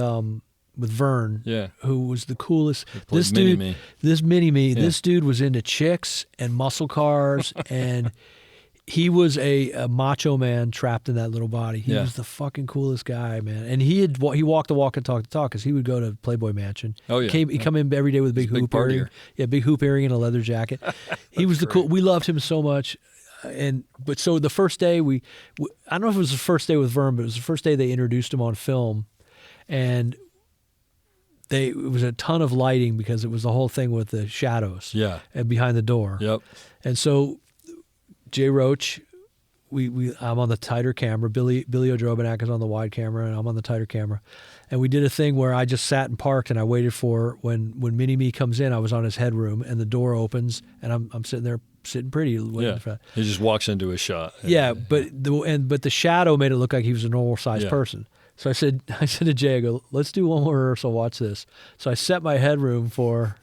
Vern. Yeah. Who was the coolest? This Mini-Me. This Mini-Me. Yeah. This dude was into chicks and muscle cars, and he was a macho man trapped in that little body. He was the fucking coolest guy, man. And he walked the walk and talked the talk because he would go to Playboy Mansion. Oh yeah. He'd come in every day with a big hoop earring. Yeah, big hoop earring and a leather jacket. He was the cool. We loved him so much. But so the first day I don't know if it was the first day with Vern, but it was the first day they introduced him on film, and it was a ton of lighting because it was the whole thing with the shadows. Yeah. And behind the door. Yep. And so Jay Roach, I'm on the tighter camera. Billy O'Drobanak is on the wide camera, and I'm on the tighter camera. And we did a thing where I just sat and parked, and I waited for when Mini-Me comes in. I was on his headroom, and the door opens, and I'm sitting there. Sitting pretty. Yeah. He just walks into a shot. Yeah, but the shadow made it look like he was a normal sized person. So I said to Jay, I go, let's do one more rehearsal. Watch this. So I set my headroom for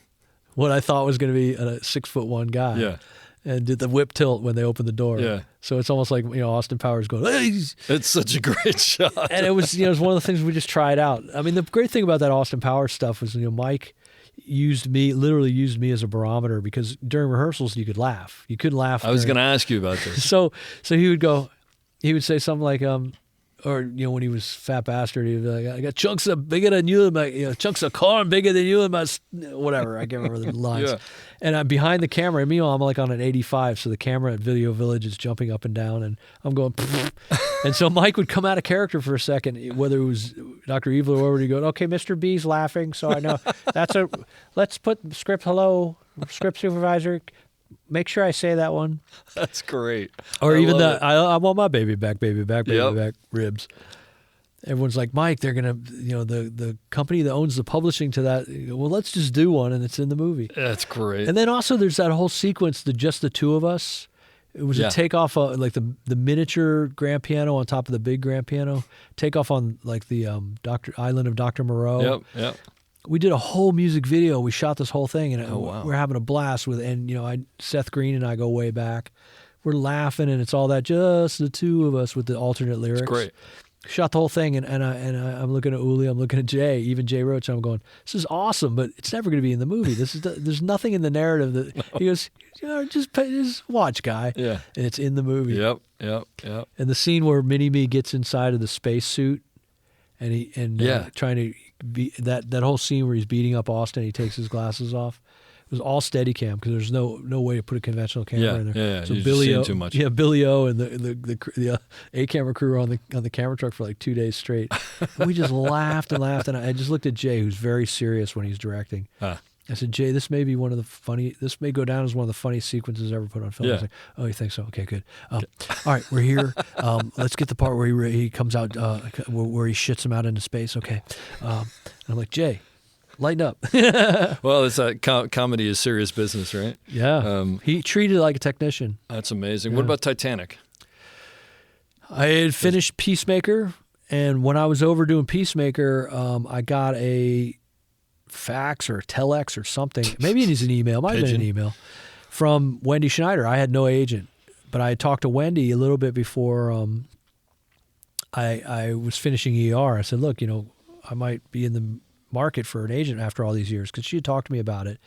what I thought was going to be a 6'1" guy. Yeah. And did the whip tilt when they opened the door. Yeah. So it's almost like Austin Powers going, hey! It's such a great shot. And it was it was one of the things we just tried out. I mean, the great thing about that Austin Powers stuff was Mike literally used me as a barometer because during rehearsals you could laugh. You couldn't laugh. I was going to ask you about this. So he would say something like, or when he was fat bastard, he'd be like, I got chunks of bigger than you in my, chunks of corn bigger than you in my, whatever. I can't remember the lines. Yeah. And I'm behind the camera. And meanwhile, I'm like on an 85, so the camera at Video Village is jumping up and down, and I'm going. And so Mike would come out of character for a second, whether it was Dr. Evil or whatever. He'd go, okay, Mr. B's laughing, so I know let's put script script supervisor. Make sure I say that one. That's great. Or even I want my baby back ribs. Everyone's like, Mike, they're gonna, the company that owns the publishing to that. Well, let's just do one, and it's in the movie. That's great. And then also there's that whole sequence, just the two of us. It was a takeoff, like the miniature grand piano on top of the big grand piano. Takeoff on like the island of Dr. Moreau. Yep. We did a whole music video. We shot this whole thing, and wow. we're having a blast with. And Seth Green and I go way back. We're laughing, and it's all that just the two of us with the alternate lyrics. It's great. Shot the whole thing, and I'm looking at Uli, I'm looking at Jay, even Jay Roach, and I'm going, this is awesome, but it's never going to be in the movie. There's nothing in the narrative that he goes, just watch, guy. Yeah. And it's in the movie. Yep. And the scene where Mini-Me gets inside of the spacesuit, and trying to be that whole scene where he's beating up Austin, he takes his glasses off. It was all Steadicam because there's no way to put a conventional camera in there. Yeah. So You're Billy seeing too much. Yeah, Billy O and the A camera crew were on the camera truck for like 2 days straight. And we just laughed and laughed, and I just looked at Jay, who's very serious when he's directing. I said, Jay, this may go down as one of the funniest sequences ever put on film. Yeah. He's like, oh, you think so? Okay, good. All right, we're here. Let's get the part where he comes out, where he shits him out into space. Okay. And I'm like, Jay, lighten up. Well, it's comedy is serious business, right? Yeah. He treated it like a technician. That's amazing. What about Titanic? I had finished Peacemaker, and when I was over doing Peacemaker, I got a fax or a telex or something. Maybe it is an email. Might have been an email from Wendy Schneider. I had no agent, but I had talked to Wendy a little bit before I was finishing ER. I said, look, I might be in the market for an agent after all these years, because she had talked to me about it,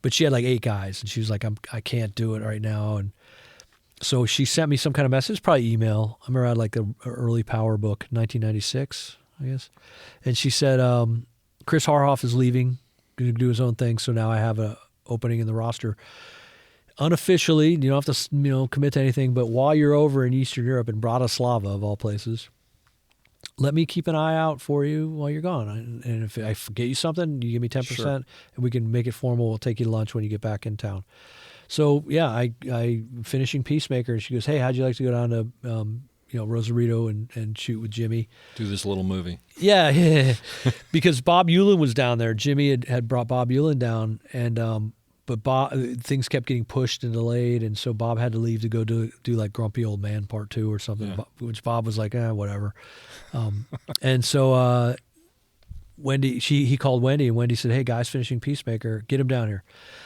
but she had like 8 guys, and she was like, I can't do it right now. And so she sent me some kind of message, probably email. I remember I had like the early Power book, 1996. I guess. And she said, Chris Harhoff is leaving, going to do his own thing. So now I have a opening in the roster. Unofficially, you don't have to commit to anything, but while you're over in Eastern Europe, in Bratislava of all places, let me keep an eye out for you while you're gone. And if I get you something, you give me 10%, Sure. and we can make it formal. We'll take you to lunch when you get back in town. So yeah, I finishing Peacemaker, and she goes, "Hey, how'd you like to go down to Rosarito and shoot with Jimmy?" Do this little movie. Yeah. Because Bob Euland was down there. Jimmy had brought Bob Euland down, and but Bob, things kept getting pushed and delayed, and so Bob had to leave to go do like Grumpy Old Man Part 2 or something, Yeah. which Bob was like, whatever. And so Wendy, he called Wendy, and Wendy said, "Hey, guys, finishing Peacemaker, get him down here."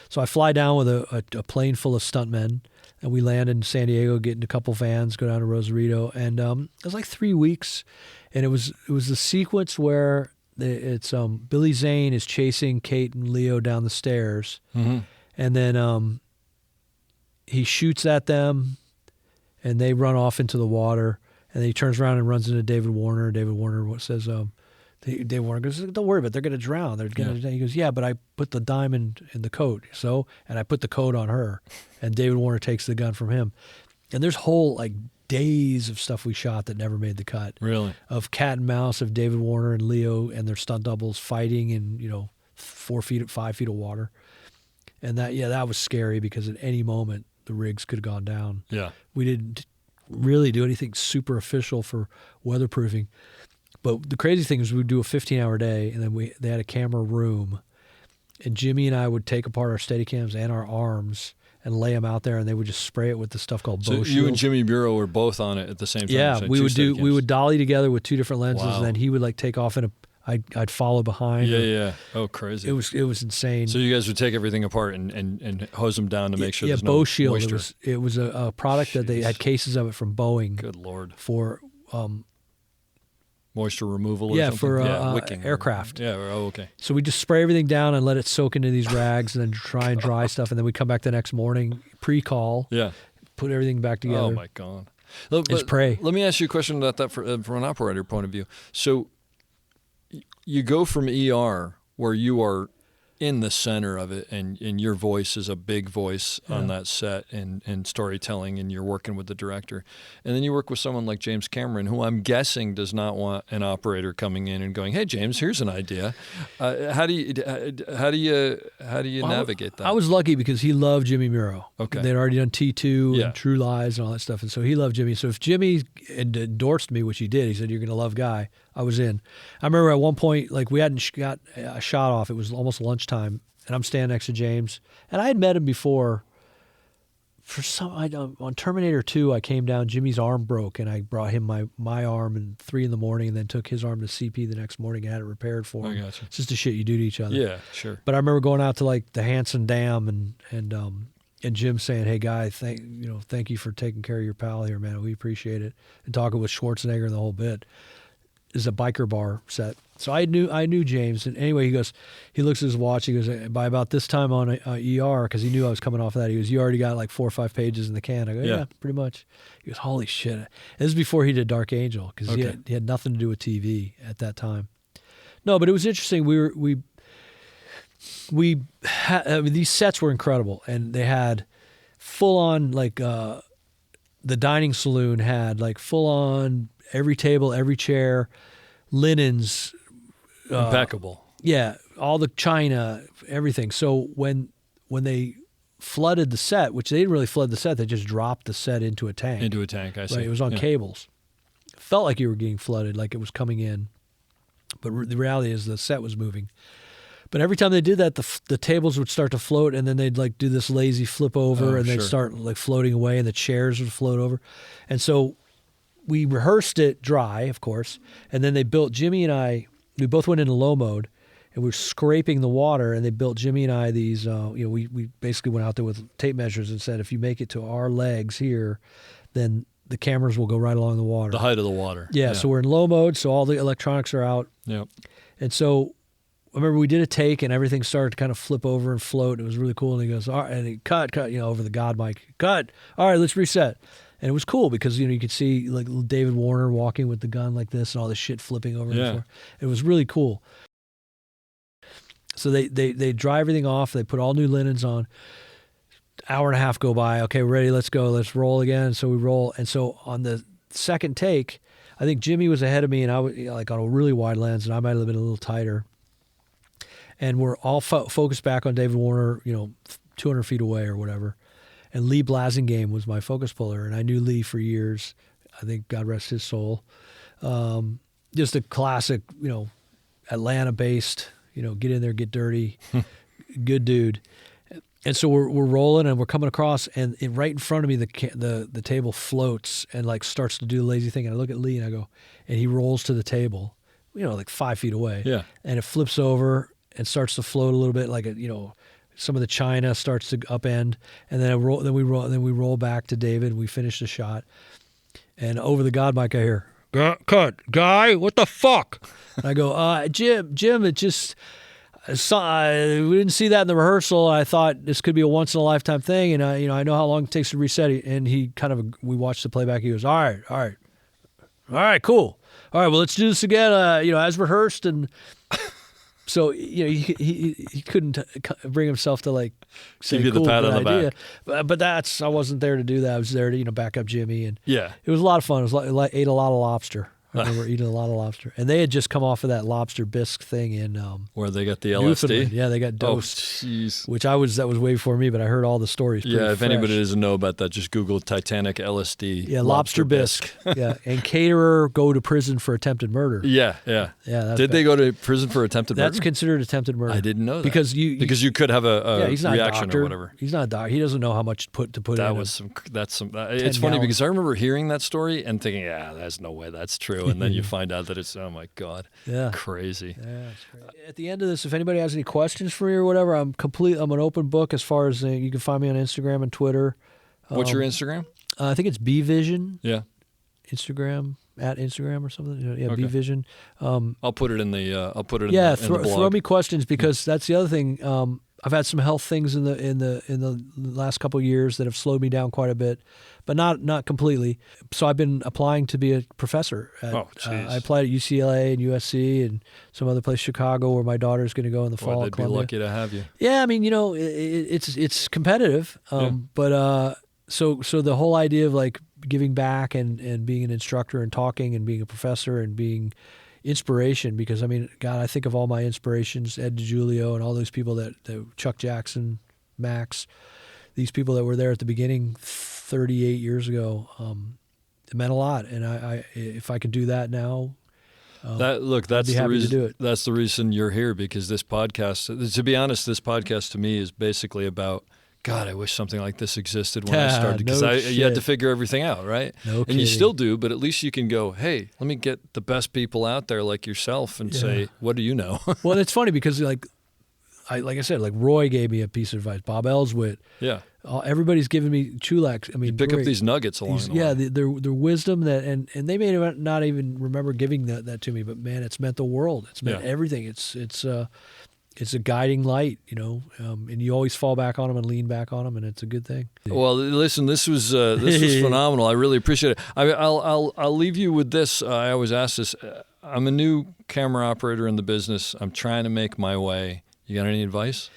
So I fly down with a plane full of stuntmen, and we land in San Diego, get in a couple vans, go down to Rosarito, and it was like 3 weeks, and it was the sequence where it's Billy Zane is chasing Kate and Leo down the stairs, Mm-hmm. and then he shoots at them, and they run off into the water, and then he turns around and runs into David Warner. David Warner says, David Warner goes, "Don't worry about it. They're going to drown. They're going to." He goes, "Yeah, but I put the diamond in the coat, and I put the coat on her." And David Warner takes the gun from him. And there's whole like days of stuff we shot that never made the cut. Really? Of cat and mouse of David Warner and Leo and their stunt doubles fighting in 5 feet of water. And that was scary because at any moment the rigs could have gone down. Yeah. We didn't really do anything super official for weatherproofing. But the crazy thing is we'd do a 15-hour day, and then they had a camera room, and Jimmy and I would take apart our Steadicams and our arms and lay them out there, and they would just spray it with this stuff called So Bow you Shield. and Jimmy Bureau were both on it at the same time. Yeah, so we two we would Steadicams. dolly together with 2 different lenses, Wow. and then he would like take off I'd follow behind. Yeah. Oh, crazy. It was insane. So you guys would take everything apart and hose them down to make sure there's no Bow Shield. moisture. It was a product that they had cases of it from Boeing Good Lord. for Moisture removal or Yeah, something? for wicking. aircraft. Yeah, okay. So we just spray everything down and let it soak into these rags, and then try and dry stuff, and then we come back the next morning, pre-call, Yeah. put everything back together. Oh, my God. Look, It's but prey. Let me ask you a question about that from an operator point of view. So you go from ER, where you are in the center of it, and your voice is a big voice on that set and storytelling, and you're working with the director. And then you work with someone like James Cameron, who I'm guessing does not want an operator coming in and going, "Hey, James, here's an idea." How do you navigate that? I was lucky because he loved Jimmy Muro. Okay. They'd already done T2 Yeah. and True Lies and all that stuff, and so he loved Jimmy. So if Jimmy endorsed me, which he did, he said, "You're going to love Guy," I was in. I remember at one point, like we hadn't got a shot off. It was almost lunchtime, and I'm standing next to James, and I had met him before. For on Terminator 2, I came down. Jimmy's arm broke, and I brought him my arm at 3 a.m, and then took his arm to CP the next morning and had it repaired for him. I gotcha. It's just the shit you do to each other. Yeah, sure. But I remember going out to like the Hanson Dam and Jim saying, "Hey, Guy, thank you for taking care of your pal here, man. We appreciate it." And talking with Schwarzenegger and the whole bit. Is a biker bar set. So I knew James, and anyway, he looks at his watch. He goes, "By about this time on ER," because he knew I was coming off of that. He goes, "You already got like 4 or 5 pages in the can." I go, Yeah. "Yeah, pretty much." He goes, "Holy shit!" And this is before he did Dark Angel, because Okay. he had nothing to do with TV at that time. No, but it was interesting. These sets were incredible, and they had full on like the dining saloon had like full on every table, every chair, linens, Impeccable. yeah, all the china, everything. So when they flooded the set, which they didn't really flood the set, they just dropped the set into a tank. Into a tank, I see. Right, it was on Yeah. cables. Felt like you were getting flooded, like it was coming in, but the reality is the set was moving. But every time they did that, the tables would start to float, and then they'd like do this lazy flip over, Oh, and they'd sure. start like floating away, and the chairs would float over. And so we rehearsed it dry, of course, and then they built Jimmy and I. We both went into low mode, and we were scraping the water, and they built Jimmy and I these. We basically went out there with tape measures and said, if you make it to our legs here, then the cameras will go right along the water. The height of the water. Yeah, so we're in low mode, so all the electronics are out. Yep. And so I remember we did a take, and everything started to kind of flip over and float. It was really cool. And he goes, all right, and he cut, over the God mic. Cut. All right, let's reset. And it was cool because, you could see like David Warner walking with the gun like this and all this shit flipping over. Yeah. And forth. It was really cool. So they dry everything off. They put all new linens on. Hour and a half go by. Okay, we're ready. Let's go. Let's roll again. So we roll. And so on the second take, I think Jimmy was ahead of me, and I was like on a really wide lens, and I might have been a little tighter. And we're all focused back on David Warner, 200 feet away or whatever. And Lee Blasingame was my focus puller, and I knew Lee for years. I think God rest his soul. Just a classic, Atlanta-based, get in there, get dirty, good dude. And so we're rolling and we're coming across, and right in front of me the table floats and like starts to do the lazy thing. And I look at Lee and I go, and he rolls to the table, like 5 feet away. Yeah. And it flips over and starts to float a little bit, like some of the china starts to upend, and then we roll back to David. And we finish the shot, and over the God mic I hear, Cut, guy. What the fuck? and I go, Jim, it just. We didn't see that in the rehearsal. I thought this could be a once in a lifetime thing, and I know how long it takes to reset it. And we watched the playback. He goes, all right, cool. All right, well, let's do this again. As rehearsed. And so he couldn't bring himself to like say, give you the cool, pat good on the idea. back. But I wasn't there to do that. I was there to back up Jimmy, and Yeah. it was a lot of fun. It was ate a lot of lobster. I remember eating a lot of lobster, and they had just come off of that lobster bisque thing in Where they got the Newfoundland. LSD. Yeah, they got Oh, dosed. jeez. Which that was way before me, but I heard all the stories. Yeah, pretty if anybody fresh. doesn't know about that, just Google Titanic LSD. Yeah, lobster bisque. Yeah, and caterer go to prison for attempted murder. Yeah. Yeah, that's Did they go to prison for attempted That's murder? considered attempted murder. I didn't know that. because you could have a he's not a reaction doctor. or whatever. He's not a doctor. He doesn't know how much to put That in. was some. It's funny gallons. because I remember hearing that story and thinking, "Yeah, there's no way that's true." And then you find out that it's, oh my god, Yeah. crazy. Yeah, that's great. At the end of this, if anybody has any questions for me or whatever, I'm an open book as far as you can find me on Instagram and Twitter. What's your Instagram? I think it's BVision Yeah, Instagram or something. Yeah, Okay. BVision. I'll put it in the. I'll put it in Yeah, the, in the blog. throw me questions because that's the other thing. I've had some health things in the last couple of years that have slowed me down quite a bit, but not completely. So I've been applying to be a professor. I applied at UCLA and USC and some other place, Chicago, where my daughter's going to go in the fall. Boy, at they'd be Columbia. lucky to have you. Yeah, I mean, it's competitive, but so the whole idea of like giving back and being an instructor and talking and being a professor and being inspiration, because I mean, God, I think of all my inspirations, Ed DiGiulio and all those people that Chuck Jackson, Max, these people that were there at the beginning 38 years ago. It meant a lot, and I if I could do that now. That's I'd be the happy reason. to do it. That's the reason you're here, because this podcast. To be honest, this podcast to me is basically about. God, I wish something like this existed when I started, because No you had to shit. figure everything out, right? No and kidding. you still do, but at least you can go, hey, let me get the best people out there like yourself and say, what do you know? Well, it's funny because like I said, like Roy gave me a piece of advice. Bob Ellsworth. Yeah. Everybody's giving me Chulak. I mean, Pick up great. these nuggets along the way. Yeah, their wisdom that and they may not even remember giving that to me, but man, it's meant the world. It's meant everything. It's a guiding light, and you always fall back on them and lean back on them, and it's a good thing. Well, listen, this was phenomenal. I really appreciate it. I'll leave you with this. I always ask this. I'm a new camera operator in the business. I'm trying to make my way. You got any advice?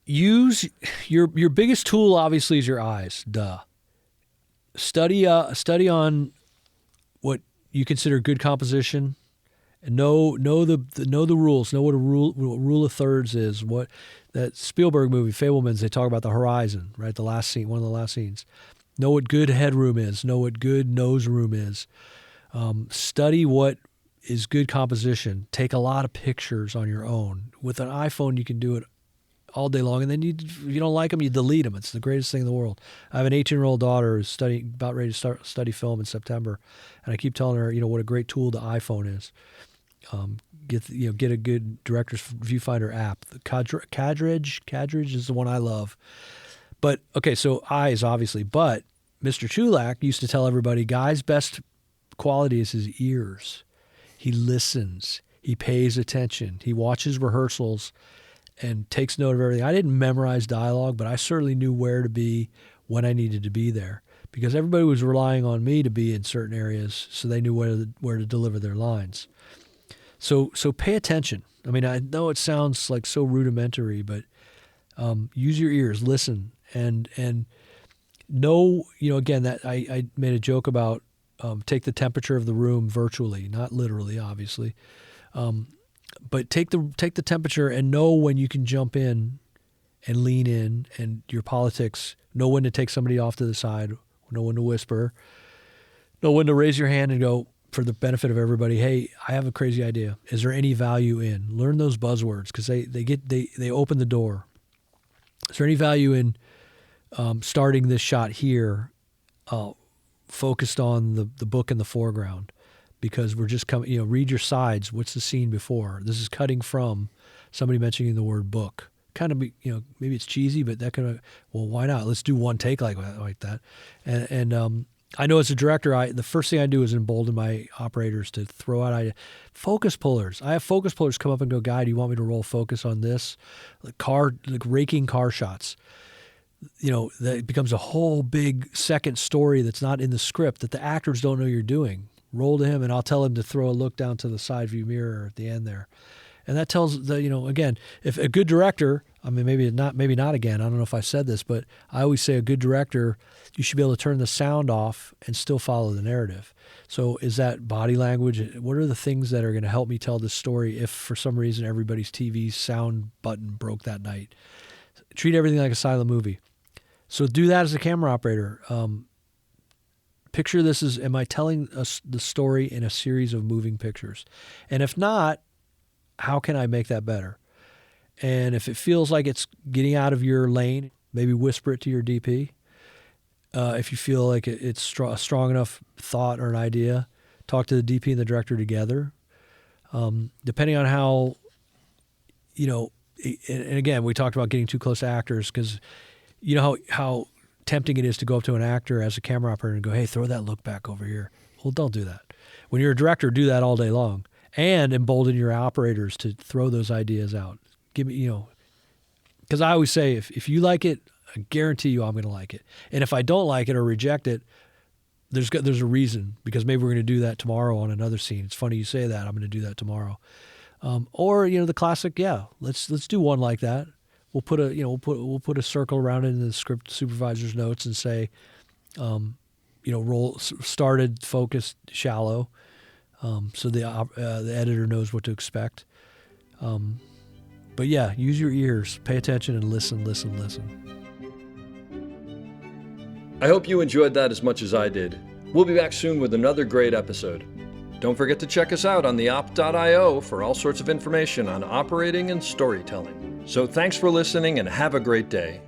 Use your biggest tool, obviously, is your eyes. Duh. Study on what you consider good composition. And know the rules. Know what rule of thirds is. What that Spielberg movie, Fablemans, they talk about the horizon, right? The last scene, one of the last scenes. Know what good headroom is. Know what good nose room is. Study what is good composition. Take a lot of pictures on your own. With an iPhone, you can do it all day long, and then if you don't like them, you delete them. It's the greatest thing in the world. I have an 18-year-old daughter who's about ready to study film in September, and I keep telling her, what a great tool the iPhone is. Get a good director's viewfinder app. The Cadridge is the one I love. But okay, so eyes obviously, but Mr. Chulak used to tell everybody, guy's best quality is his ears. He listens. He pays attention. He watches rehearsals and takes note of everything. I didn't memorize dialogue, but I certainly knew where to be when I needed to be there. because everybody was relying on me to be in certain areas so they knew where to deliver their lines. So pay attention. I mean, I know it sounds like so rudimentary, but use your ears, listen, and know, again, that I made a joke about take the temperature of the room virtually, not literally, obviously. But take the temperature and know when you can jump in and lean in, and your politics, know when to take somebody off to the side, know when to whisper, know when to raise your hand and go, for the benefit of everybody, hey, I have a crazy idea. Is there any value in? Learn those buzzwords, because they open the door. Is there any value in starting this shot here, focused on the book in the foreground? Because we're just coming, read your sides. What's the scene before? This is cutting from somebody mentioning the word book. Kind of, maybe it's cheesy, but that kind of, well, why not? Let's do one take like that. And I know as a director, the first thing I do is embolden my operators to throw out focus pullers. I have focus pullers come up and go, "Guy, do you want me to roll focus on this?" Raking car shots. That becomes a whole big second story that's not in the script that the actors don't know you're doing. Roll to him, and I'll tell him to throw a look down to the side view mirror at the end there. And that tells again, if a good director, I mean, maybe not again, I don't know if I said this, but I always say a good director, you should be able to turn the sound off and still follow the narrative. So is that body language? What are the things that are going to help me tell this story if for some reason everybody's TV sound button broke that night? Treat everything like a silent movie. So do that as a camera operator. Picture this as, am I telling us the story in a series of moving pictures? And if not, how can I make that better? And if it feels like it's getting out of your lane, maybe whisper it to your DP. If you feel like it's a strong enough thought or an idea, talk to the DP and the director together. Depending on how, and again, we talked about getting too close to actors, because how tempting it is to go up to an actor as a camera operator and go, "Hey, throw that look back over here." Well, don't do that. When you're a director, do that all day long. And embolden your operators to throw those ideas out. Give me, because I always say, if you like it, I guarantee you I'm going to like it. And if I don't like it or reject it, there's a reason, because maybe we're going to do that tomorrow on another scene. It's funny you say that. I'm going to do that tomorrow. Or the classic, let's do one like that. We'll put a circle around it in the script supervisor's notes and say, roll started, focused, shallow. So the editor knows what to expect. But yeah, use your ears, pay attention, and listen. I hope you enjoyed that as much as I did. We'll be back soon with another great episode. Don't forget to check us out on theop.io for all sorts of information on operating and storytelling. So thanks for listening, and have a great day.